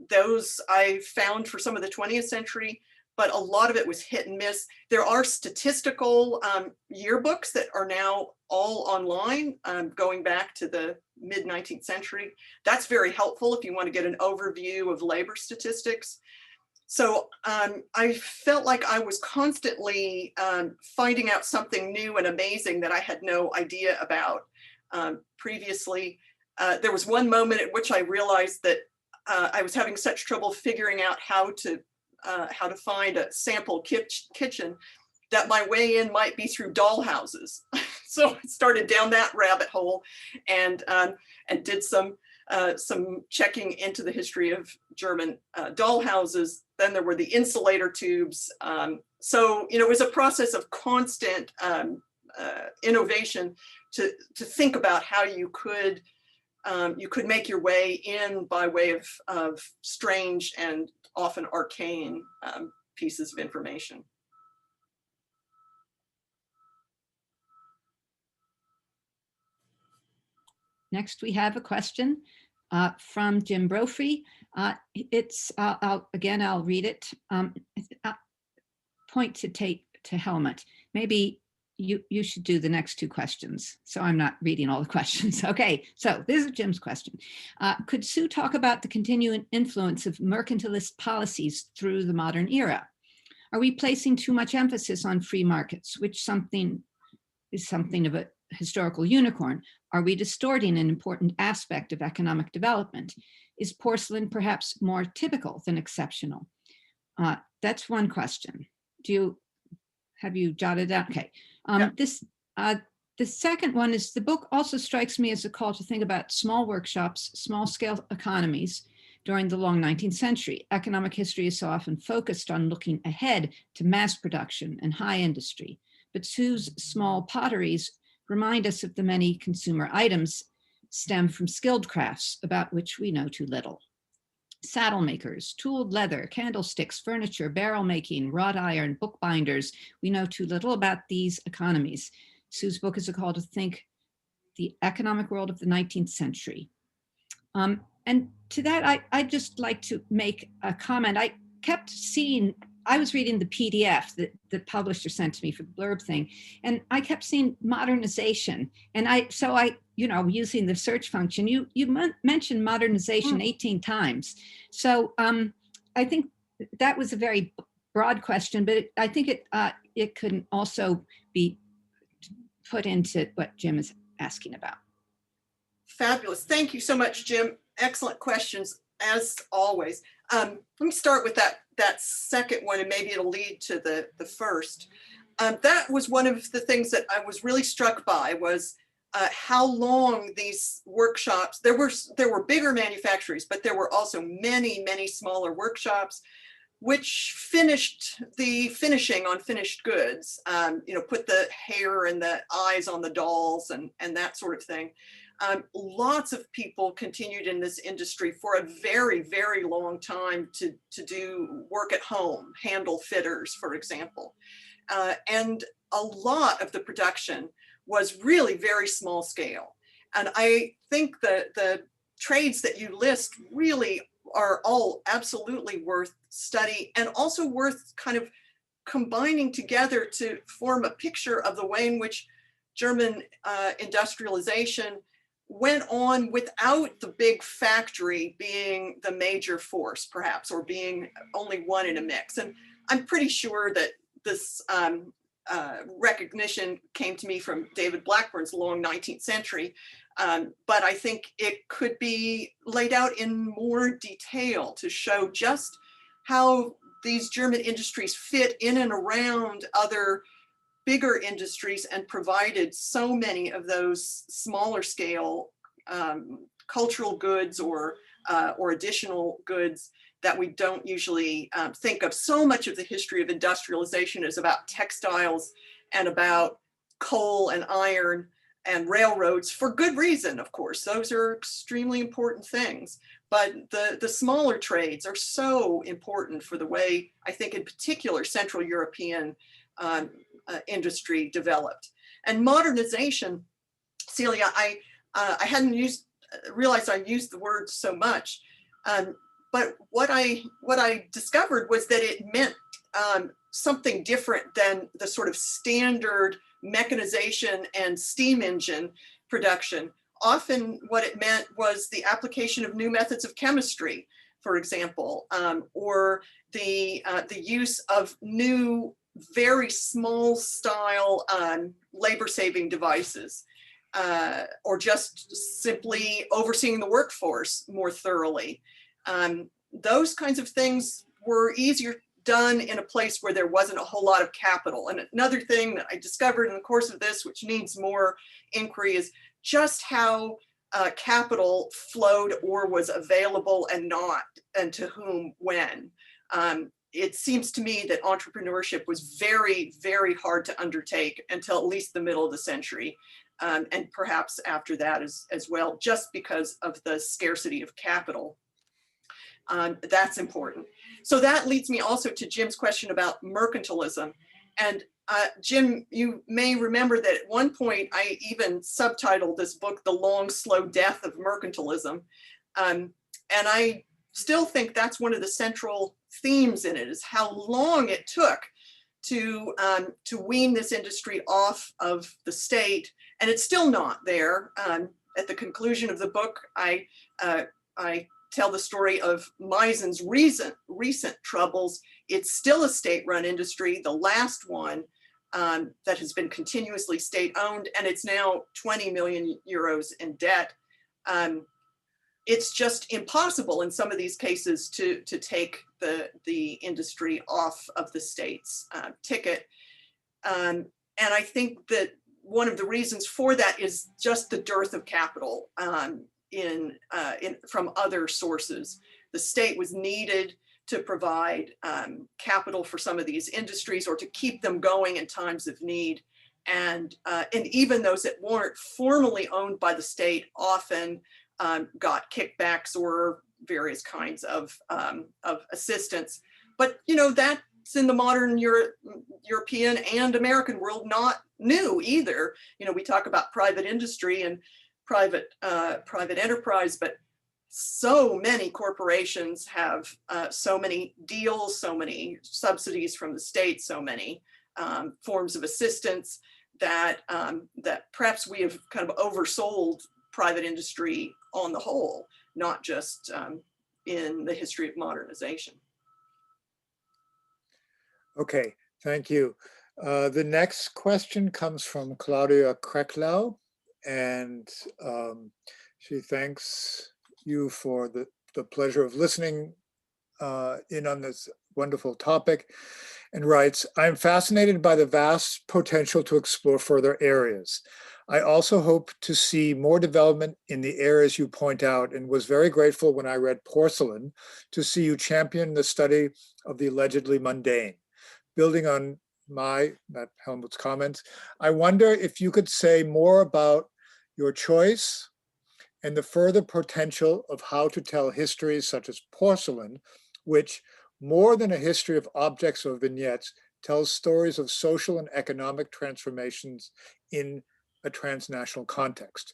Those I found for some of the 20th century, but a lot of it was hit and miss. There are statistical yearbooks that are now all online, going back to the mid-19th century. That's very helpful if you want to get an overview of labor statistics. So I felt like I was constantly finding out something new and amazing that I had no idea about previously. There was one moment at which I realized that I was having such trouble figuring out how to find a sample kitchen that my way in might be through doll houses. So I started down that rabbit hole and did some checking into the history of German doll houses. Then there were the insulator tubes. So, it was a process of constant innovation to think about how you could make your way in by way of strange and often arcane pieces of information. Next, we have a question from Jim Brophy. I'll read it. Point to Helmut. Maybe you should do the next two questions, so I'm not reading all the questions. Okay, so this is Jim's question. Could Sue talk about the continuing influence of mercantilist policies through the modern era? Are we placing too much emphasis on free markets, which is something of a historical unicorn? Are we distorting an important aspect of economic development? Is porcelain perhaps more typical than exceptional? That's one question. Have you jotted down? Okay. Yeah. The second one is, the book also strikes me as a call to think about small workshops, small scale economies during the long 19th century. Economic history is so often focused on looking ahead to mass production and high industry, but Sue's small potteries remind us of the many consumer items stem from skilled crafts about which we know too little. Saddle makers, tooled leather, candlesticks, furniture, barrel making, wrought iron, bookbinders. We know too little about these economies. Sue's book is a call to think the economic world of the 19th century. And to that, I'd just like to make a comment. I kept seeing, I was reading the PDF that the publisher sent to me for the blurb thing, and I kept seeing modernization. And using the search function, you mentioned modernization 18 times. So I think that was a very broad question, but I think it could also be put into what Jim is asking about. Fabulous. Thank you so much, Jim. Excellent questions, as always. Let me start with that second one, and maybe it'll lead to the first. That was one of the things that I was really struck by, was how long these workshops, there were bigger manufactories, but there were also many, many smaller workshops which finished the finishing on finished goods, put the hair and the eyes on the dolls and that sort of thing. Lots of people continued in this industry for a very, very long time to do work at home, handle fitters, for example. And a lot of the production was really very small scale. And I think that the trades that you list really are all absolutely worth study, and also worth kind of combining together to form a picture of the way in which German industrialization went on without the big factory being the major force, perhaps, or being only one in a mix. And I'm pretty sure that this recognition came to me from David Blackburn's long 19th century, but I think it could be laid out in more detail to show just how these German industries fit in and around other bigger industries and provided so many of those smaller scale cultural goods or additional goods that we don't usually think of. So much of the history of industrialization is about textiles and about coal and iron and railroads, for good reason, of course. Those are extremely important things. But the smaller trades are so important for the way, I think in particular, Central European industry developed. And modernization, Celia, I hadn't realized I used the word so much, but what I discovered was that it meant something different than the sort of standard mechanization and steam engine production. Often what it meant was the application of new methods of chemistry, for example, or the use of new, very small style labor-saving devices, or just simply overseeing the workforce more thoroughly. Those kinds of things were easier done in a place where there wasn't a whole lot of capital. And another thing that I discovered in the course of this, which needs more inquiry, is just how capital flowed or was available and not, and to whom when. It seems to me that entrepreneurship was very, very hard to undertake until at least the middle of the century, and perhaps after that as well, just because of the scarcity of capital. That's important. So that leads me also to Jim's question about mercantilism. And Jim, you may remember that at one point I even subtitled this book, The Long, Slow Death of Mercantilism. And I still think that's one of the central themes in it, is how long it took to wean this industry off of the state. And it's still not there. At the conclusion of the book, I tell the story of Meisen's recent troubles. It's still a state-run industry, the last one that has been continuously state-owned, and it's now 20 million euros in debt. It's just impossible in some of these cases to take the industry off of the state's ticket. And I think that one of the reasons for that is just the dearth of capital from other sources. The state was needed to provide capital for some of these industries, or to keep them going in times of need. And even those that weren't formally owned by the state often got kickbacks or various kinds of assistance. But that's in the modern European and American world not new either. We talk about private industry and private enterprise, but so many corporations have so many deals, so many subsidies from the state, so many forms of assistance that perhaps we have kind of oversold private industry on the whole, not just in the history of modernization. Okay, thank you. The next question comes from Claudia Kreklau, and she thanks you for the pleasure of listening in on this wonderful topic, and writes, "I'm fascinated by the vast potential to explore further areas. I also hope to see more development in the areas you point out, and was very grateful when I read Porcelain to see you champion the study of the allegedly mundane. Building on not Helmut's comments, I wonder if you could say more about your choice and the further potential of how to tell histories such as Porcelain, which, more than a history of objects or vignettes, tells stories of social and economic transformations in a transnational context,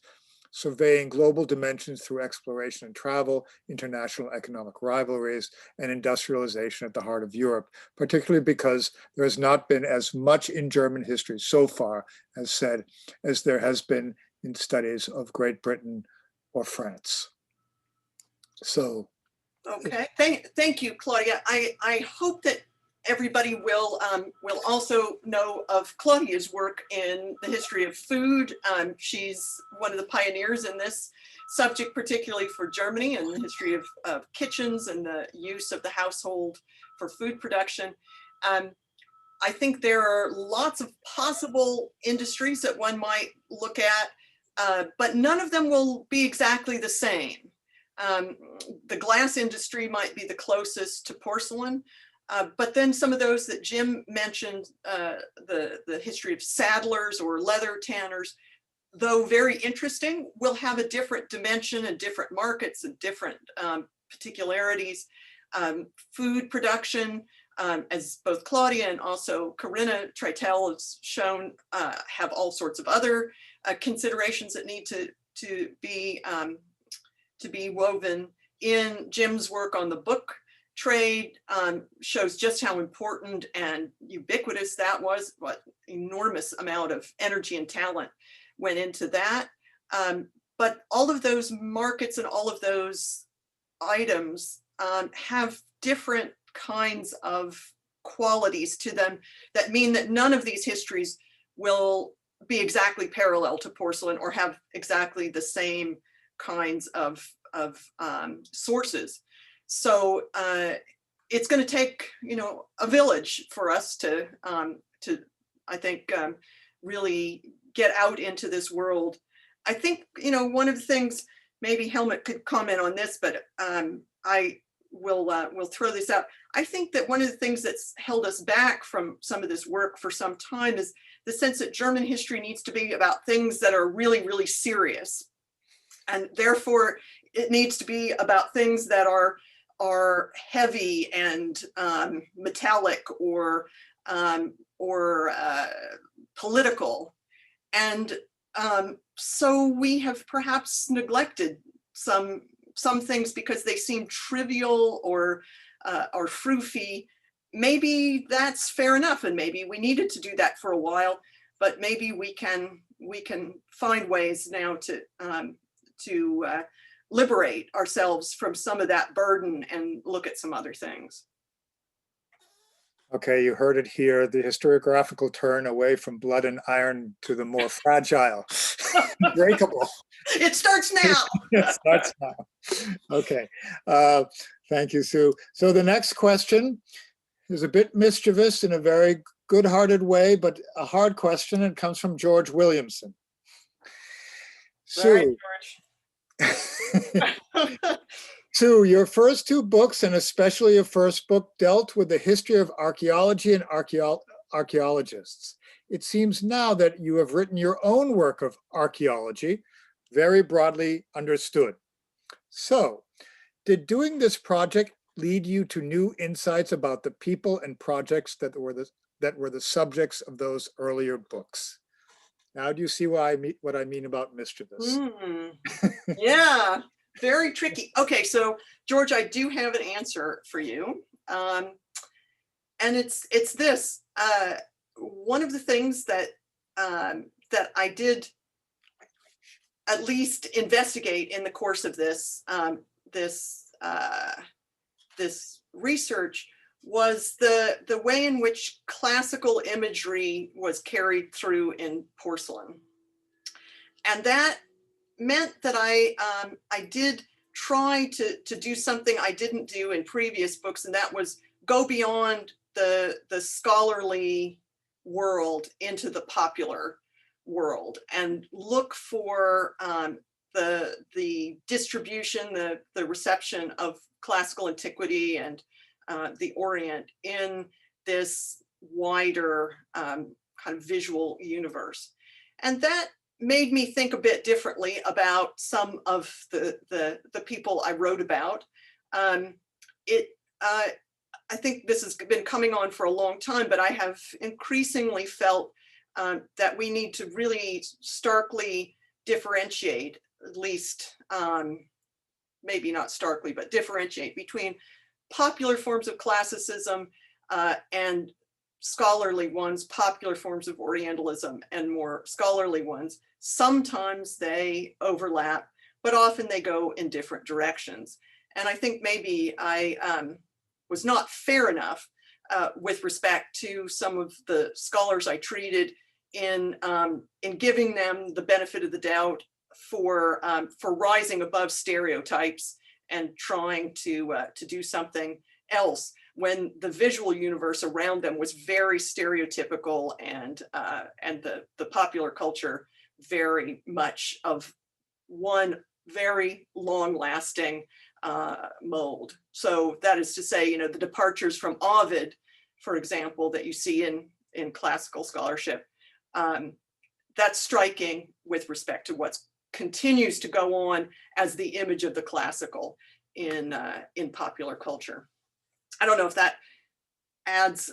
surveying global dimensions through exploration and travel, international economic rivalries, and industrialization at the heart of Europe, particularly because there has not been as much in German history so far, as said, as there has been in studies of Great Britain or France. So. Okay, thank you, Claudia. I hope that everybody will also know of Claudia's work in the history of food. She's one of the pioneers in this subject, particularly for Germany, and the history of kitchens and the use of the household for food production. I think there are lots of possible industries that one might look at, but none of them will be exactly the same. The glass industry might be the closest to porcelain, but then some of those that Jim mentioned, the history of saddlers or leather tanners, though very interesting, will have a different dimension and different markets and different particularities. Food production, as both Claudia and also Corinna Treitel has shown, have all sorts of other considerations that need to be woven in. Jim's work on the book trade shows just how important and ubiquitous that was, what enormous amount of energy and talent went into that. But all of those markets and all of those items have different kinds of qualities to them that mean that none of these histories will be exactly parallel to porcelain or have exactly the same kinds of sources. So it's going to take, a village for us to I think, really get out into this world. I think, one of the things, maybe Helmut could comment on this, but I will throw this out. I think that one of the things that's held us back from some of this work for some time is the sense that German history needs to be about things that are really, really serious. And therefore, it needs to be about things that are heavy and metallic or political. And so we have perhaps neglected some things because they seem trivial or froofy. Maybe that's fair enough, and maybe we needed to do that for a while, but maybe we can find ways now to liberate ourselves from some of that burden and look at some other things. Okay, you heard it here, the historiographical turn away from blood and iron to the more fragile, breakable. It starts now. It starts now. Okay, thank you, Sue. So the next question is a bit mischievous in a very good-hearted way, but a hard question. It comes from George Williamson. Sue, Sue, your first two books, and especially your first book, dealt with the history of archaeology and archaeologists. It seems now that you have written your own work of archaeology, very broadly understood. So, did doing this project lead you to new insights about the people and projects that were the subjects of those earlier books? Now, do you see what I mean about mischievous? Yeah, very tricky. Okay, so George, I do have an answer for you, and it's this. One of the things that I did at least investigate in the course of this this research was the way in which classical imagery was carried through in porcelain. And that meant that I did try to do something I didn't do in previous books, and that was go beyond the scholarly world into the popular world and look for the distribution, the reception of classical antiquity and the Orient in this wider kind of visual universe. And that made me think a bit differently about some of the people I wrote about. I think this has been coming on for a long time, but I have increasingly felt that we need to really starkly differentiate, at least maybe not starkly, but differentiate between popular forms of classicism and scholarly ones, popular forms of Orientalism and more scholarly ones. Sometimes they overlap, but often they go in different directions. And I think maybe I was not fair enough with respect to some of the scholars I treated in giving them the benefit of the doubt for rising above stereotypes and trying to do something else when the visual universe around them was very stereotypical and the popular culture very much of one very long-lasting mold. So that is to say, the departures from Ovid, for example, that you see in classical scholarship, that's striking with respect to what continues to go on as the image of the classical in popular culture. I don't know if that adds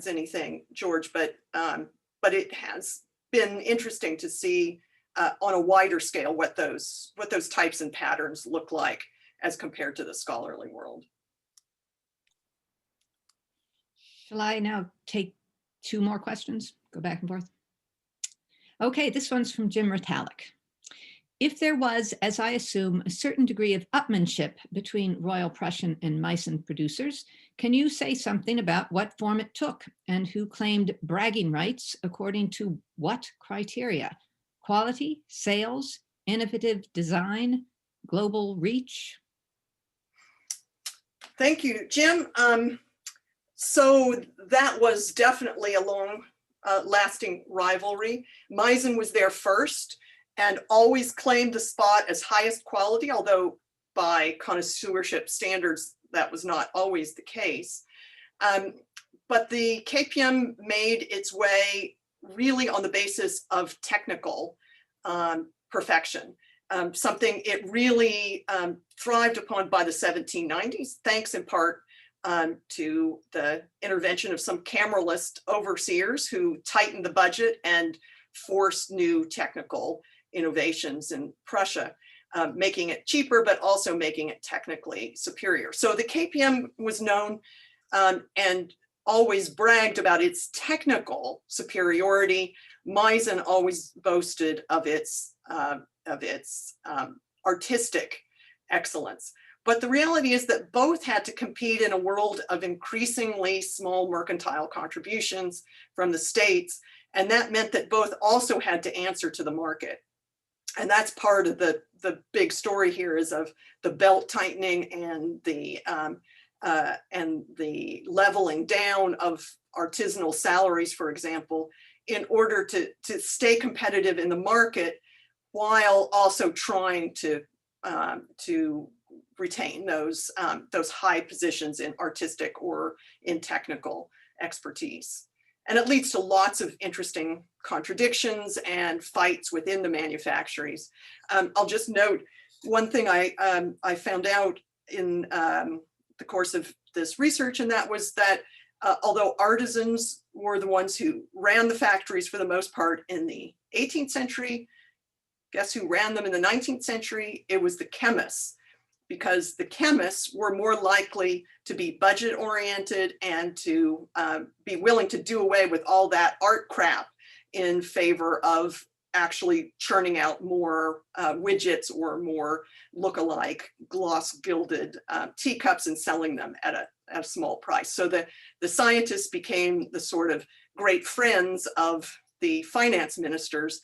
anything, George, but it has been interesting to see on a wider scale what those types and patterns look like as compared to the scholarly world. Shall I now take two more questions? Go back and forth. Okay, this one's from Jim Ritalik. If there was, as I assume, a certain degree of upmanship between Royal Prussian and Meissen producers, can you say something about what form it took and who claimed bragging rights according to what criteria? Quality, sales, innovative design, global reach? Thank you, Jim. So that was definitely a long lasting rivalry. Meissen was there first and always claimed the spot as highest quality, although by connoisseurship standards, that was not always the case. But the KPM made its way really on the basis of technical perfection, something it really thrived upon by the 1790s, thanks in part to the intervention of some cameralist overseers who tightened the budget and forced new technical innovations in Prussia, making it cheaper, but also making it technically superior. So the KPM was known and always bragged about its technical superiority. Meissen always boasted of its artistic excellence. But the reality is that both had to compete in a world of increasingly small mercantile contributions from the states. And that meant that both also had to answer to the market. And that's part of the big story here is of the belt tightening and the leveling down of artisanal salaries, for example, in order to stay competitive in the market while also trying to retain those high positions in artistic or in technical expertise. And it leads to lots of interesting contradictions and fights within the manufactories. I'll just note one thing I found out in the course of this research, and that was that although artisans were the ones who ran the factories for the most part in the 18th century, guess who ran them in the 19th century? It was the chemists, because the chemists were more likely to be budget oriented and to be willing to do away with all that art crap in favor of actually churning out more widgets or more look-alike gloss gilded teacups and selling them at a small price. So the scientists became the sort of great friends of the finance ministers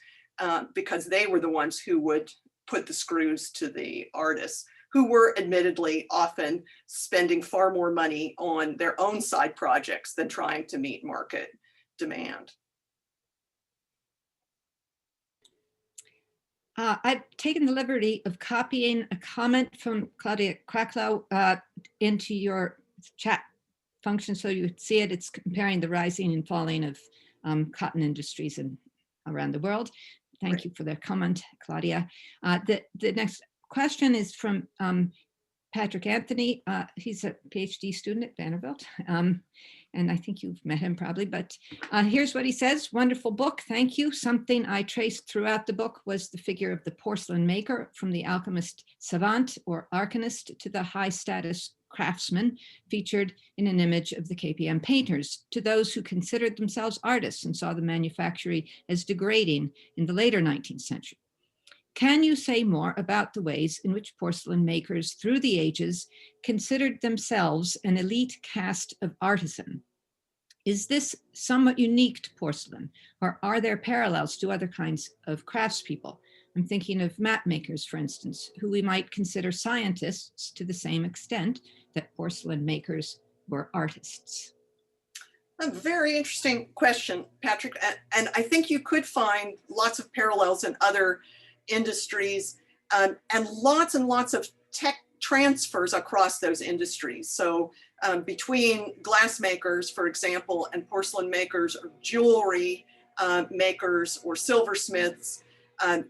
because they were the ones who would put the screws to the artists, who were admittedly often spending far more money on their own side projects than trying to meet market demand. I've taken the liberty of copying a comment from Claudia Kraklau into your chat function so you would see it. It's comparing the rising and falling of cotton industries around the world. Thank you for the comment, Claudia. The next question is from Patrick Anthony. He's a PhD student at Vanderbilt. And I think you've met him probably, but here's what he says. Wonderful book, thank you. Something I traced throughout the book was the figure of the porcelain maker, from the alchemist savant or arcanist to the high status craftsman featured in an image of the KPM painters, to those who considered themselves artists and saw the manufactory as degrading in the later 19th century. Can you say more about the ways in which porcelain makers through the ages considered themselves an elite caste of artisan? Is this somewhat unique to porcelain, or are there parallels to other kinds of craftspeople? I'm thinking of map makers, for instance, who we might consider scientists to the same extent that porcelain makers were artists. A very interesting question, Patrick. And I think you could find lots of parallels in other industries and lots of tech transfers across those industries. So between glass makers, for example, and porcelain makers or jewelry makers or silversmiths,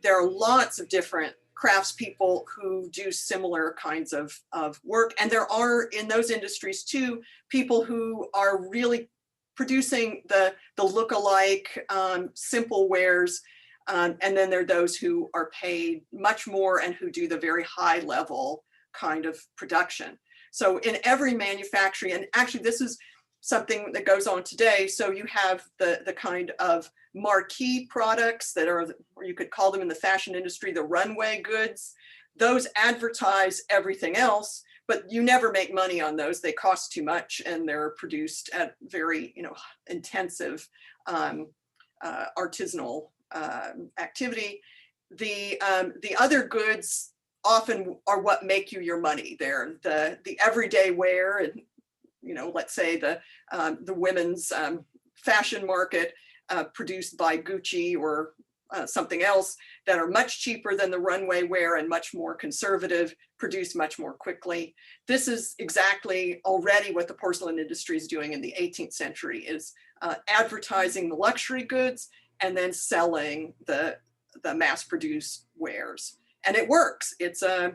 there are lots of different craftspeople who do similar kinds of work. And there are in those industries too, people who are really producing the look-alike simple wares. And then there are those who are paid much more and who do the very high level kind of production. So in every manufacturing, and actually this is something that goes on today. So you have the kind of marquee products that are, or you could call them in the fashion industry, the runway goods. Those advertise everything else, but you never make money on those. They cost too much and they're produced at very, intensive artisanal activity. The other goods often are what make you your money. They're the everyday wear, and let's say the women's fashion market produced by Gucci or something else that are much cheaper than the runway wear and much more conservative, produced much more quickly. This is exactly already what the porcelain industry is doing in the 18th century, is advertising the luxury goods and then selling the mass-produced wares. And it works. It's a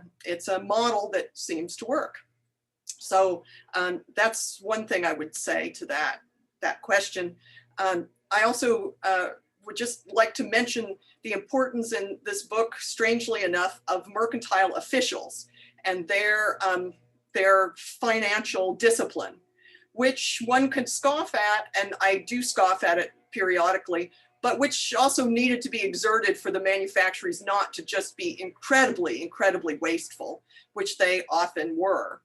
model that seems to work. So that's one thing I would say to that question. I also would just like to mention the importance in this book, strangely enough, of mercantile officials and their financial discipline, which one could scoff at, and I do scoff at it periodically, but which also needed to be exerted for the manufacturers not to just be incredibly, incredibly wasteful, which they often were.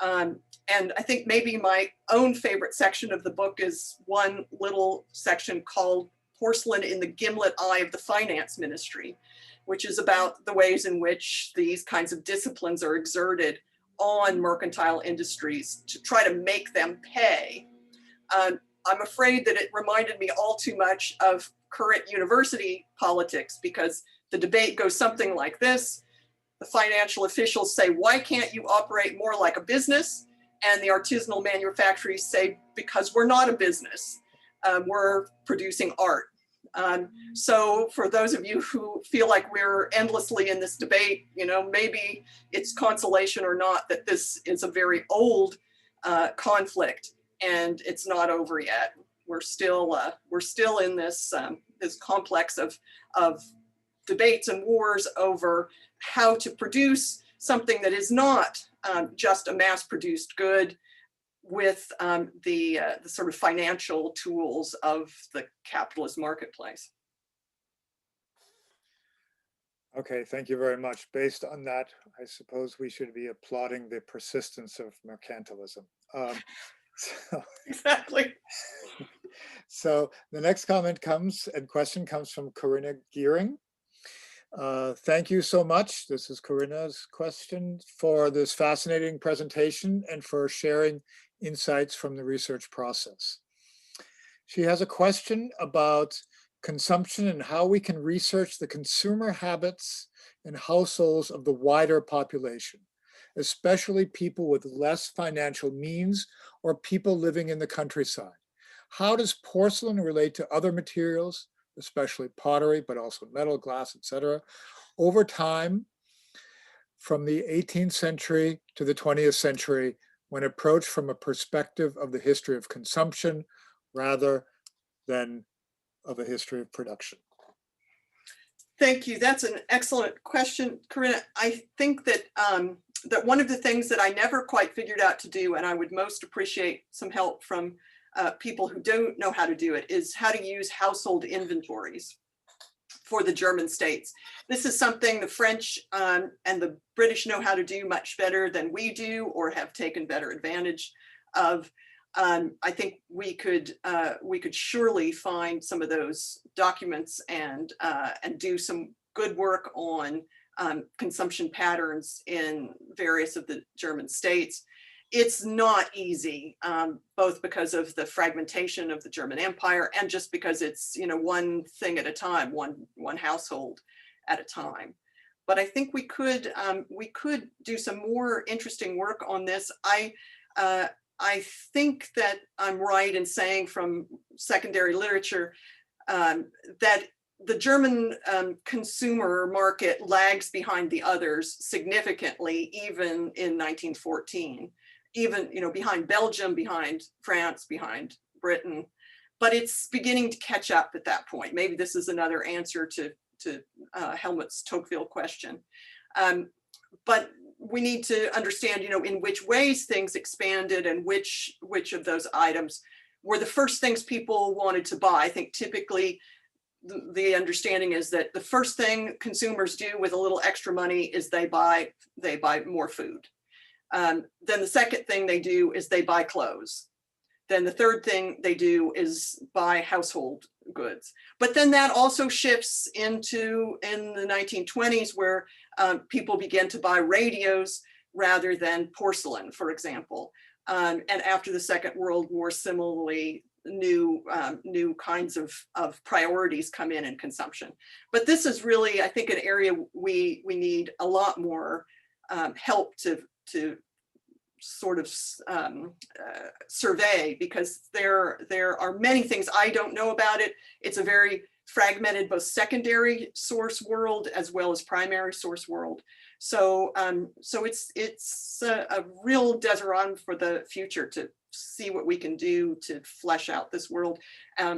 And I think maybe my own favorite section of the book is one little section called Porcelain in the Gimlet Eye of the Finance Ministry, which is about the ways in which these kinds of disciplines are exerted on mercantile industries to try to make them pay. I'm afraid that it reminded me all too much of current university politics, because the debate goes something like this. The financial officials say, why can't you operate more like a business? And the artisanal manufacturers say, because we're not a business, we're producing art. So for those of you who feel like we're endlessly in this debate, maybe it's consolation or not that this is a very old conflict and it's not over yet. We're still in this this complex of debates and wars over how to produce something that is not just a mass-produced good with the sort of financial tools of the capitalist marketplace. Okay, thank you very much. Based on that, I suppose we should be applauding the persistence of mercantilism. Exactly. So the next comment and question comes from Corinna Gearing. Thank you so much. This is Corinna's question, for this fascinating presentation and for sharing insights from the research process. She has a question about consumption and how we can research the consumer habits and households of the wider population, especially people with less financial means or people living in the countryside. How does porcelain relate to other materials, especially pottery, but also metal, glass, etc., over time from the 18th century to the 20th century when approached from a perspective of the history of consumption rather than of a history of production? Thank you. That's an excellent question, Corinna. I think that that one of the things that I never quite figured out to do, and I would most appreciate some help from people who don't know how to do it, is how to use household inventories for the German states. This is something the French and the British know how to do much better than we do, or have taken better advantage of. I think we could surely find some of those documents and do some good work on consumption patterns in various of the German states. It's not easy, both because of the fragmentation of the German Empire and just because it's, you know, one thing at a time, one household at a time. But I think we could do some more interesting work on this. I think that I'm right in saying from secondary literature that the German consumer market lags behind the others significantly, even in 1914, even, you know, behind Belgium, behind France, behind Britain, but it's beginning to catch up at that point. Maybe this is another answer to Helmut's Tocqueville question. But we need to understand, you know, in which ways things expanded and which of those items were the first things people wanted to buy. I think typically the understanding is that the first thing consumers do with a little extra money is they buy more food. Then the second thing they do is they buy clothes. Then the third thing they do is buy household goods. But then that also shifts into in the 1920s, where people began to buy radios rather than porcelain, for example. And after the Second World War, similarly, new kinds of priorities come in consumption. But this is really, I think, an area we need a lot more help to sort of survey, because there are many things I don't know about it. It's a very fragmented, both secondary source world as well as primary source world. So it's a real desirable for the future to see what we can do to flesh out this world.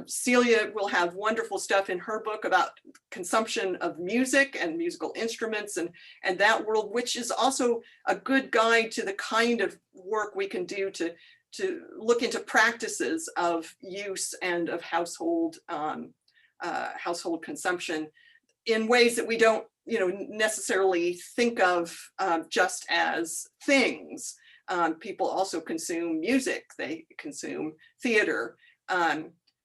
Celia will have wonderful stuff in her book about consumption of music and musical instruments and that world, which is also a good guide to the kind of work we can do to look into practices of use and of household consumption in ways that we don't, you know, necessarily think of just as things. People also consume music, they consume theater,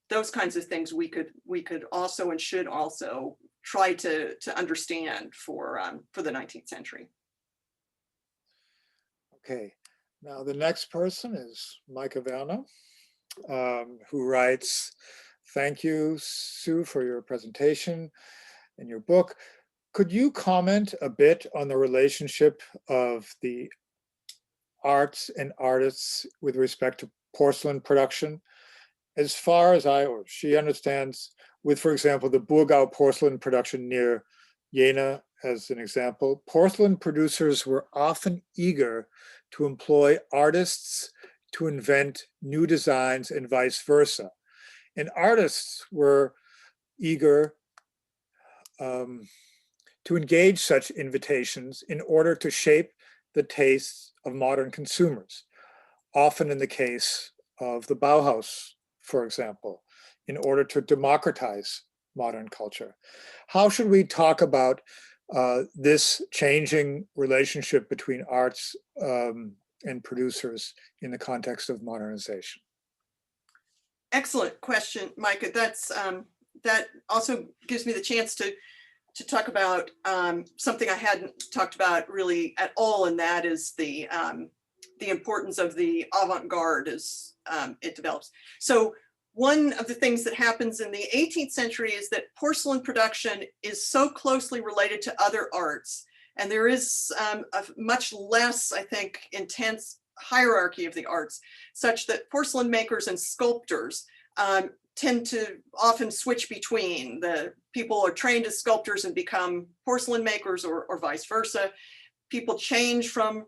those kinds of things we could also and should also try to understand for the 19th century. Okay, now the next person is Micah Werner, who writes, "Thank you, Sue, for your presentation and your book. Could you comment a bit on the relationship of the arts and artists with respect to porcelain production? As far as I or she understands, with, for example, the Burgau porcelain production near Jena, as an example, porcelain producers were often eager to employ artists to invent new designs and vice versa. And artists were eager to engage such invitations in order to shape the tastes of modern consumers, often in the case of the Bauhaus, for example, in order to democratize modern culture. How should we talk about this changing relationship between arts and producers in the context of modernization? Excellent question, Micah. That also gives me the chance to talk about something I hadn't talked about really at all, and that is the importance of the avant-garde as it develops. So one of the things that happens in the 18th century is that porcelain production is so closely related to other arts. And there is a much less, I think, intense hierarchy of the arts, such that porcelain makers and sculptors tend to often switch between. The people are trained as sculptors and become porcelain makers, or vice versa. People change from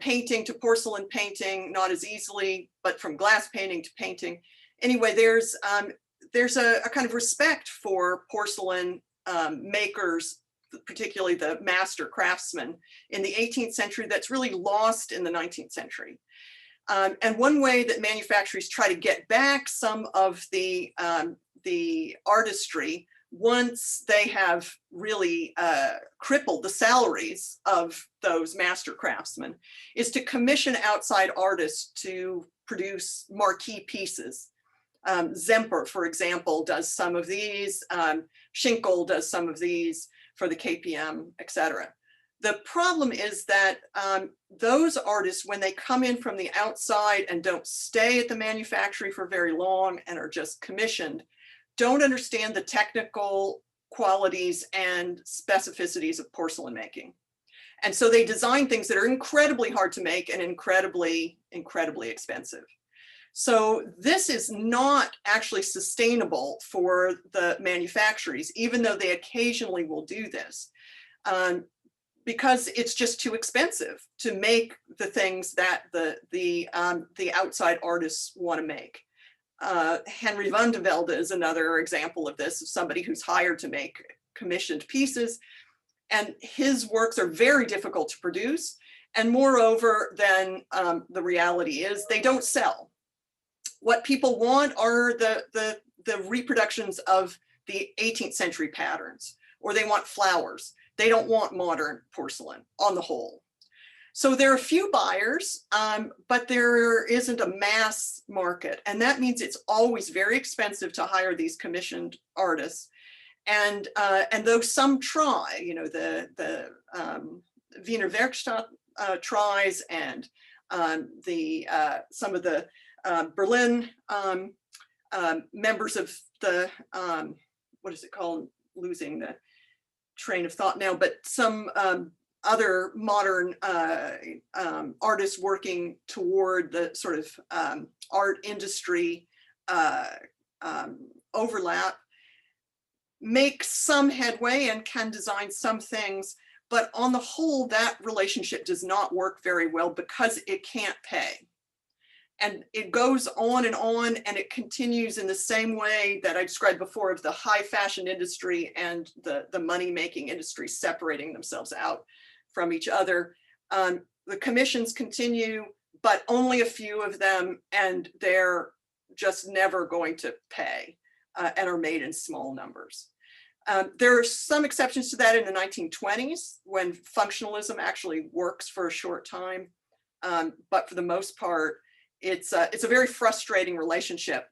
painting to porcelain painting, not as easily, but from glass painting to painting. Anyway, there's a kind of respect for porcelain makers, particularly the master craftsmen in the 18th century, that's really lost in the 19th century. And one way that manufacturers try to get back some of the artistry, once they have really crippled the salaries of those master craftsmen, is to commission outside artists to produce marquee pieces. Zemper, for example, does some of these. Schinkel does some of these for the KPM, etc. The problem is that those artists, when they come in from the outside and don't stay at the manufactory for very long and are just commissioned, don't understand the technical qualities and specificities of porcelain making. And so they design things that are incredibly hard to make and incredibly, incredibly expensive. So this is not actually sustainable for the manufacturers, even though they occasionally will do this, because it's just too expensive to make the things that the outside artists want to make. Henry van de Velde is another example of this, of somebody who's hired to make commissioned pieces, and his works are very difficult to produce. And moreover, then the reality is they don't sell. What people want are the reproductions of the 18th century patterns, or they want flowers. They don't want modern porcelain on the whole. So there are few buyers, but there isn't a mass market. And that means it's always very expensive to hire these commissioned artists. And though some try, you know, the Wiener Werkstatt tries, and some of the Berlin members of the, what is it called? Losing the train of thought now, but some other modern artists working toward the sort of art industry overlap make some headway and can design some things, but on the whole, that relationship does not work very well because it can't pay. And it goes on, and it continues in the same way that I described before, of the high fashion industry and the money-making industry separating themselves out from each other. The commissions continue, but only a few of them, and they're just never going to pay, and are made in small numbers. There are some exceptions to that in the 1920s, when functionalism actually works for a short time, but for the most part, it's a very frustrating relationship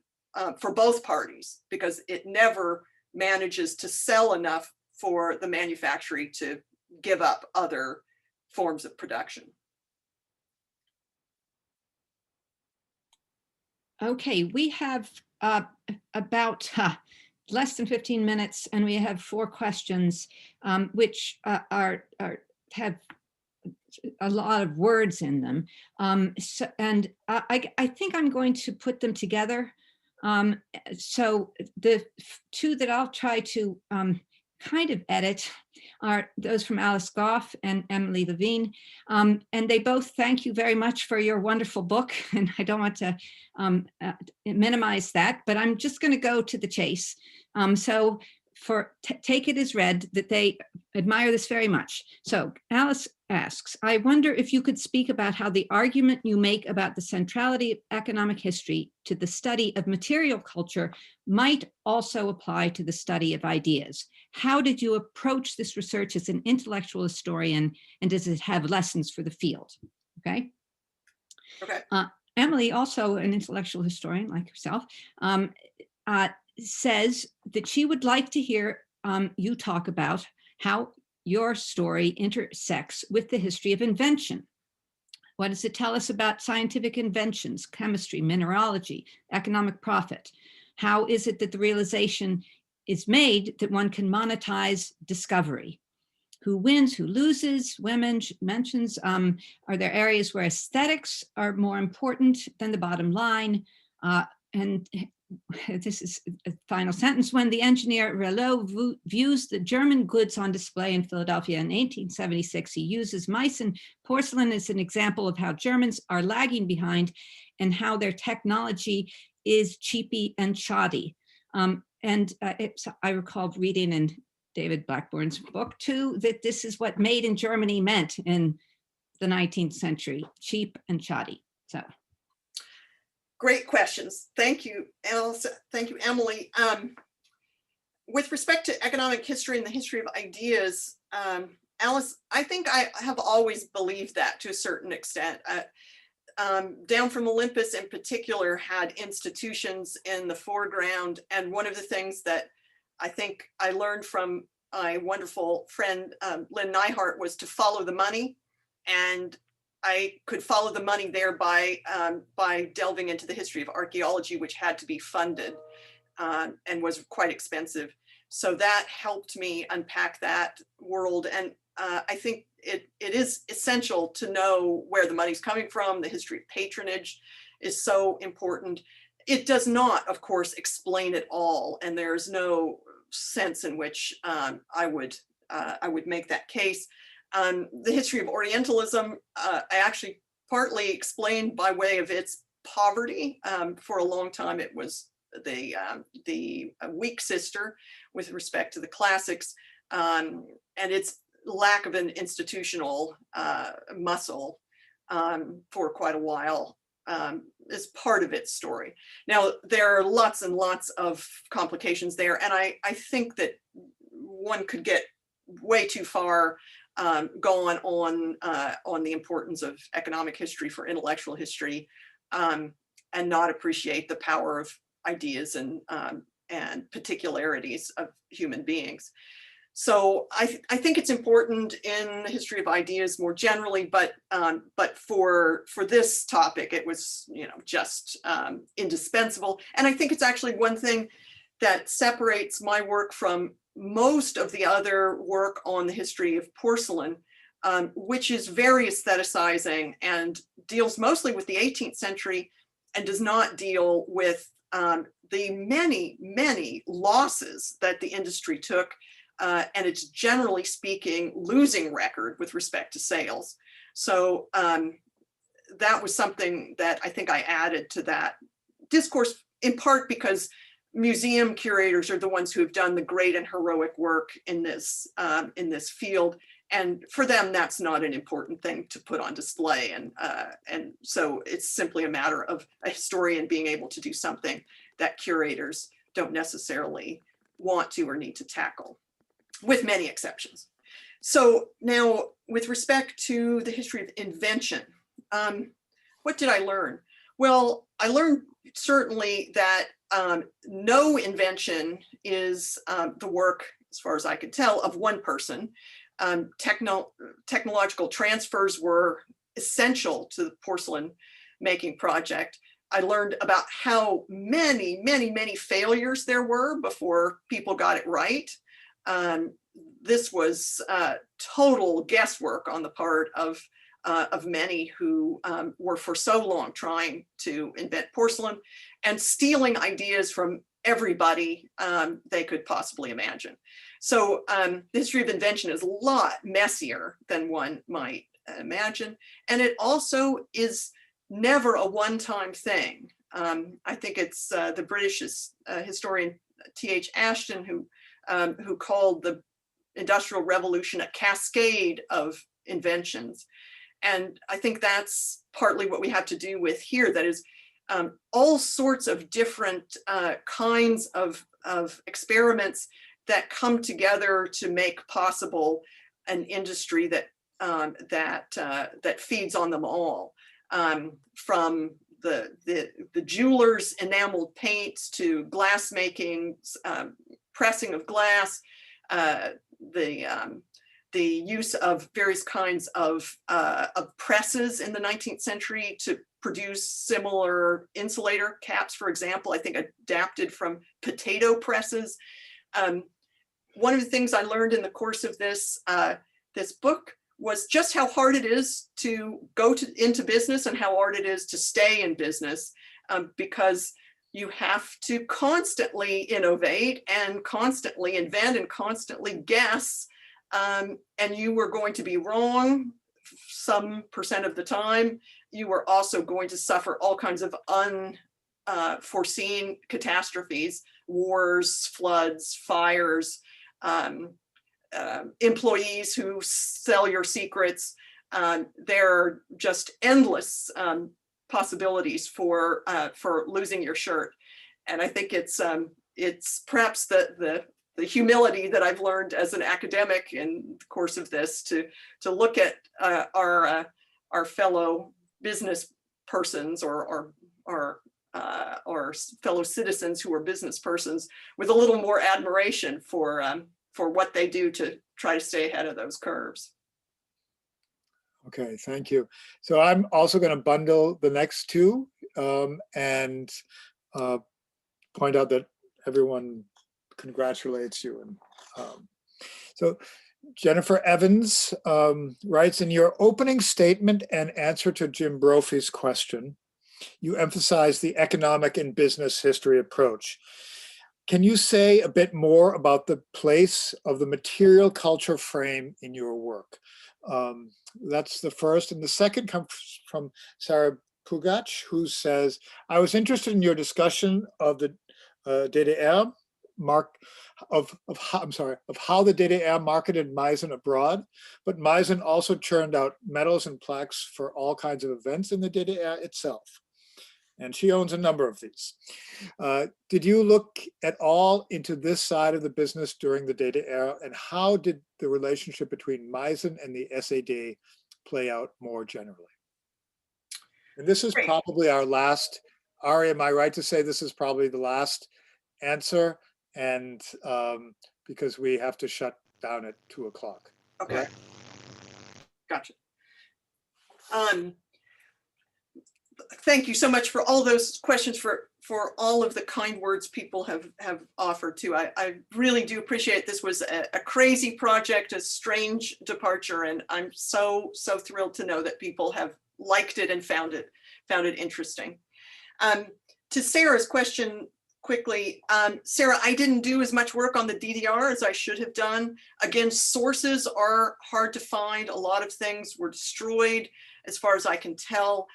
for both parties, because it never manages to sell enough for the manufacturer to give up other forms of production. Okay, we have about less than 15 minutes, and we have 4 questions, which have a lot of words in them. And I think I'm going to put them together. So the 2 that I'll try to kind of edit are those from Alice Goff and Emily Levine. And they both thank you very much for your wonderful book. And I don't want to minimize that, but I'm just going to go to the chase. So take it as read that they admire this very much. So Alice asks, I wonder if you could speak about how the argument you make about the centrality of economic history to the study of material culture might also apply to the study of ideas. How did you approach this research as an intellectual historian, and does it have lessons for the field? Okay. Okay. Emily, also an intellectual historian like herself, says that she would like to hear you talk about how your story intersects with the history of invention. What does it tell us about scientific inventions, chemistry, mineralogy, economic profit? How is it that the realization is made that one can monetize discovery? Who wins, who loses? Women mentions, are there areas where aesthetics are more important than the bottom line? And this is a final sentence. When the engineer Rouleau views the German goods on display in Philadelphia in 1876, he uses Meissen porcelain as an example of how Germans are lagging behind and how their technology is cheapy and shoddy. I recall reading in David Blackbourne's book too, that this is what made in Germany meant in the 19th century, cheap and shoddy. So. Great questions. Thank you, Elsa. Thank you, Emily. With respect to economic history and the history of ideas, Alice, I think I have always believed that to a certain extent. Down from Olympus in particular had institutions in the foreground. And one of the things that I think I learned from my wonderful friend, Lynn Neihart, was to follow the money. And I could follow the money there by delving into the history of archaeology, which had to be funded and was quite expensive. So that helped me unpack that world. And I think it is essential to know where the money's coming from. The history of patronage is so important. It does not, of course, explain it all. And there's no sense in which I would make that case. The history of Orientalism, I actually partly explained by way of its poverty. For a long time, it was the weak sister with respect to the classics, and its lack of an institutional muscle for quite a while is part of its story. Now, there are lots and lots of complications there, and I think that one could get way too far gone on the importance of economic history for intellectual history, and not appreciate the power of ideas and particularities of human beings. So I think it's important in the history of ideas more generally, but for this topic, it was just indispensable. And I think it's actually one thing that separates my work from most of the other work on the history of porcelain, which is very aestheticizing and deals mostly with the 18th century and does not deal with the many, many losses that the industry took, and it's generally speaking losing record with respect to sales. So that was something that I think I added to that discourse, in part because museum curators are the ones who have done the great and heroic work in this field, and for them that's not an important thing to put on display, and so it's simply a matter of a historian being able to do something that curators don't necessarily want to or need to tackle, with many exceptions. So now, with respect to the history of invention, what did I learn? Well, I learned certainly that no invention is the work, as far as I could tell, of one person. Technological transfers were essential to the porcelain making project. I learned about how many, many, many failures there were before people got it right. This was total guesswork on the part of many who were for so long trying to invent porcelain and stealing ideas from everybody they could possibly imagine. So the history of invention is a lot messier than one might imagine. And it also is never a one-time thing. I think it's the British historian T.H. Ashton who called the Industrial Revolution a cascade of inventions. And I think that's partly what we have to do with here. That is, all sorts of different kinds of experiments that come together to make possible an industry that that feeds on them all, from the jewelers' enameled paints to glass making, pressing of glass, the use of various kinds of presses in the 19th century to produce similar insulator caps, for example, I think adapted from potato presses. One of the things I learned in the course of this book was just how hard it is to go into business and how hard it is to stay in business, because you have to constantly innovate and constantly invent and constantly guess, and you were going to be wrong some percent of the time. You were also going to suffer all kinds of unforeseen catastrophes, wars, floods, fires, employees who sell your secrets. There are just endless possibilities for losing your shirt. And I think it's perhaps the humility that I've learned as an academic in the course of this to look at our fellow business persons or fellow citizens who are business persons with a little more admiration for what they do to try to stay ahead of those curves. Okay, thank you. So I'm also going to bundle the next two and point out that everyone congratulates you. And so Jennifer Evans writes, in your opening statement and answer to Jim Brophy's question, you emphasize the economic and business history approach. Can you say a bit more about the place of the material culture frame in your work? That's the first. And the second comes from Sarah Pugach, who says, I was interested in your discussion of the DDR of how the DDR marketed Meissen abroad, but Meissen also churned out medals and plaques for all kinds of events in the DDR itself. And she owns a number of these. Did you look at all into this side of the business during the DDR, and how did the relationship between Meissen and the SAD play out more generally? And this is probably our last, Ari, am I right to say this is probably the last answer? And because we have to shut down at 2 o'clock. Okay. Right? Gotcha. Thank you so much for all those questions, for all of the kind words people have offered too. I really do appreciate it. This was a crazy project, a strange departure, and I'm so thrilled to know that people have liked it and found it interesting. To Sarah's question quickly, Sarah, I didn't do as much work on the DDR as I should have done. Again, sources are hard to find. A lot of things were destroyed as far as I can tell.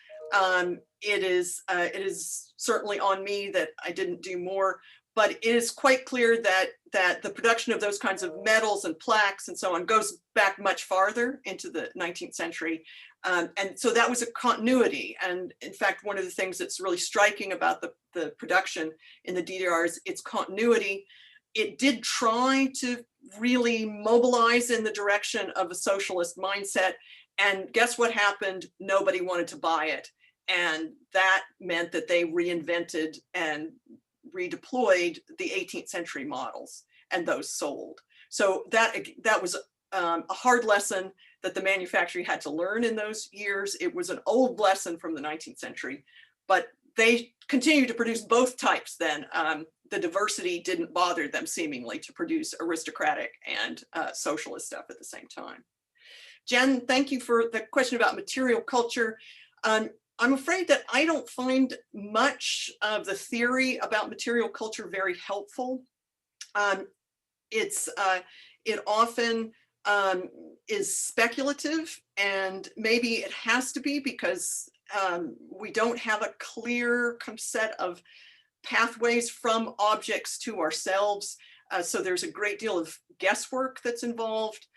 It is certainly on me that I didn't do more, but it is quite clear that the production of those kinds of medals and plaques and so on goes back much farther into the 19th century. And so that was a continuity. And in fact, one of the things that's really striking about the production in the DDR is its continuity. It did try to really mobilize in the direction of a socialist mindset. And guess what happened? Nobody wanted to buy it. And that meant that they reinvented and redeployed the 18th century models, and those sold. So that was a hard lesson that the manufacturer had to learn in those years. It was an old lesson from the 19th century, but they continued to produce both types then. The diversity didn't bother them seemingly to produce aristocratic and socialist stuff at the same time. Jen, thank you for the question about material culture. I'm afraid that I don't find much of the theory about material culture very helpful. It often is speculative, and maybe it has to be because we don't have a clear set of pathways from objects to ourselves. So there's a great deal of guesswork that's involved.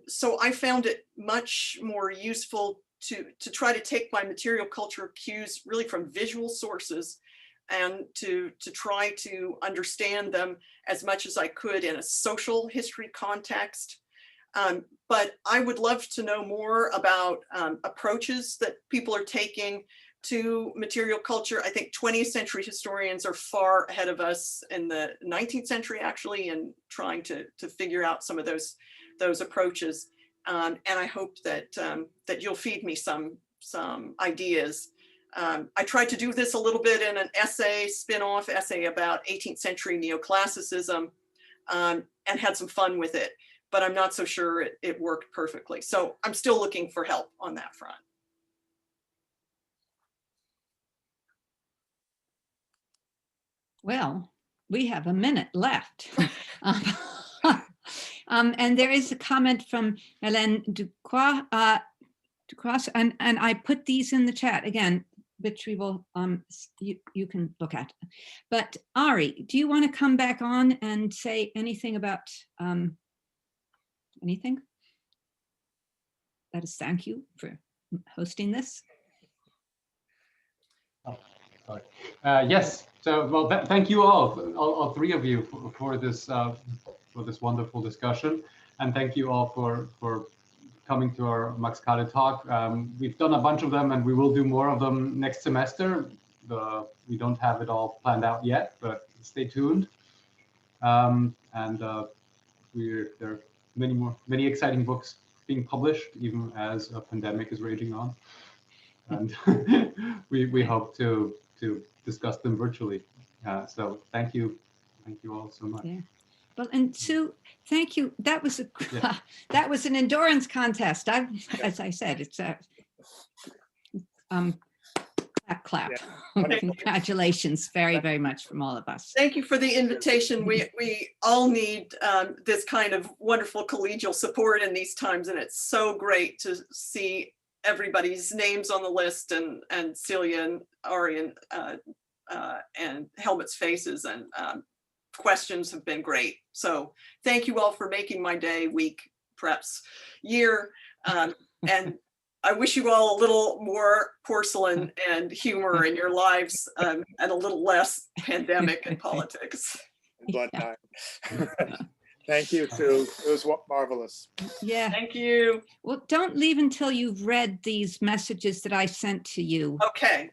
So I found it much more useful to try to take my material culture cues really from visual sources and to try to understand them as much as I could in a social history context. But I would love to know more about approaches that people are taking to material culture. I think 20th century historians are far ahead of us in the 19th century, actually, in trying to figure out some of those those approaches. And I hope that that you'll feed me some ideas. I tried to do this a little bit in an essay, spin-off essay about 18th century neoclassicism, and had some fun with it, but I'm not so sure it worked perfectly. So I'm still looking for help on that front. Well, we have a minute left. And there is a comment from Hélène Ducroix, and I put these in the chat again, which we will, you can look at. But Ari, do you want to come back on and say anything about anything? That is, thank you for hosting this. Oh, sorry. Yes. So, well, thank you all three of you for this wonderful discussion, and thank you all for coming to our Max Kade talk. We've done a bunch of them, and we will do more of them next semester. We don't have it all planned out yet, but stay tuned. There are many exciting books being published, even as a pandemic is raging on, and we hope to discuss them virtually. So thank you all so much. Yeah. Well, and Sue, thank you. That was that was an endurance contest. As I said, it's a clap. Yeah. Congratulations, very much from all of us. Thank you for the invitation. We all need this kind of wonderful collegial support in these times, and it's so great to see everybody's names on the list, and Celia and Ari and Helmut's faces, and questions have been great. So thank you all for making my day, week, perhaps year. And I wish you all a little more porcelain and humor in your lives, and a little less pandemic and politics. Blood time. Thank you, Sue. It was marvelous. Yeah. Thank you. Well, don't leave until you've read these messages that I sent to you. Okay.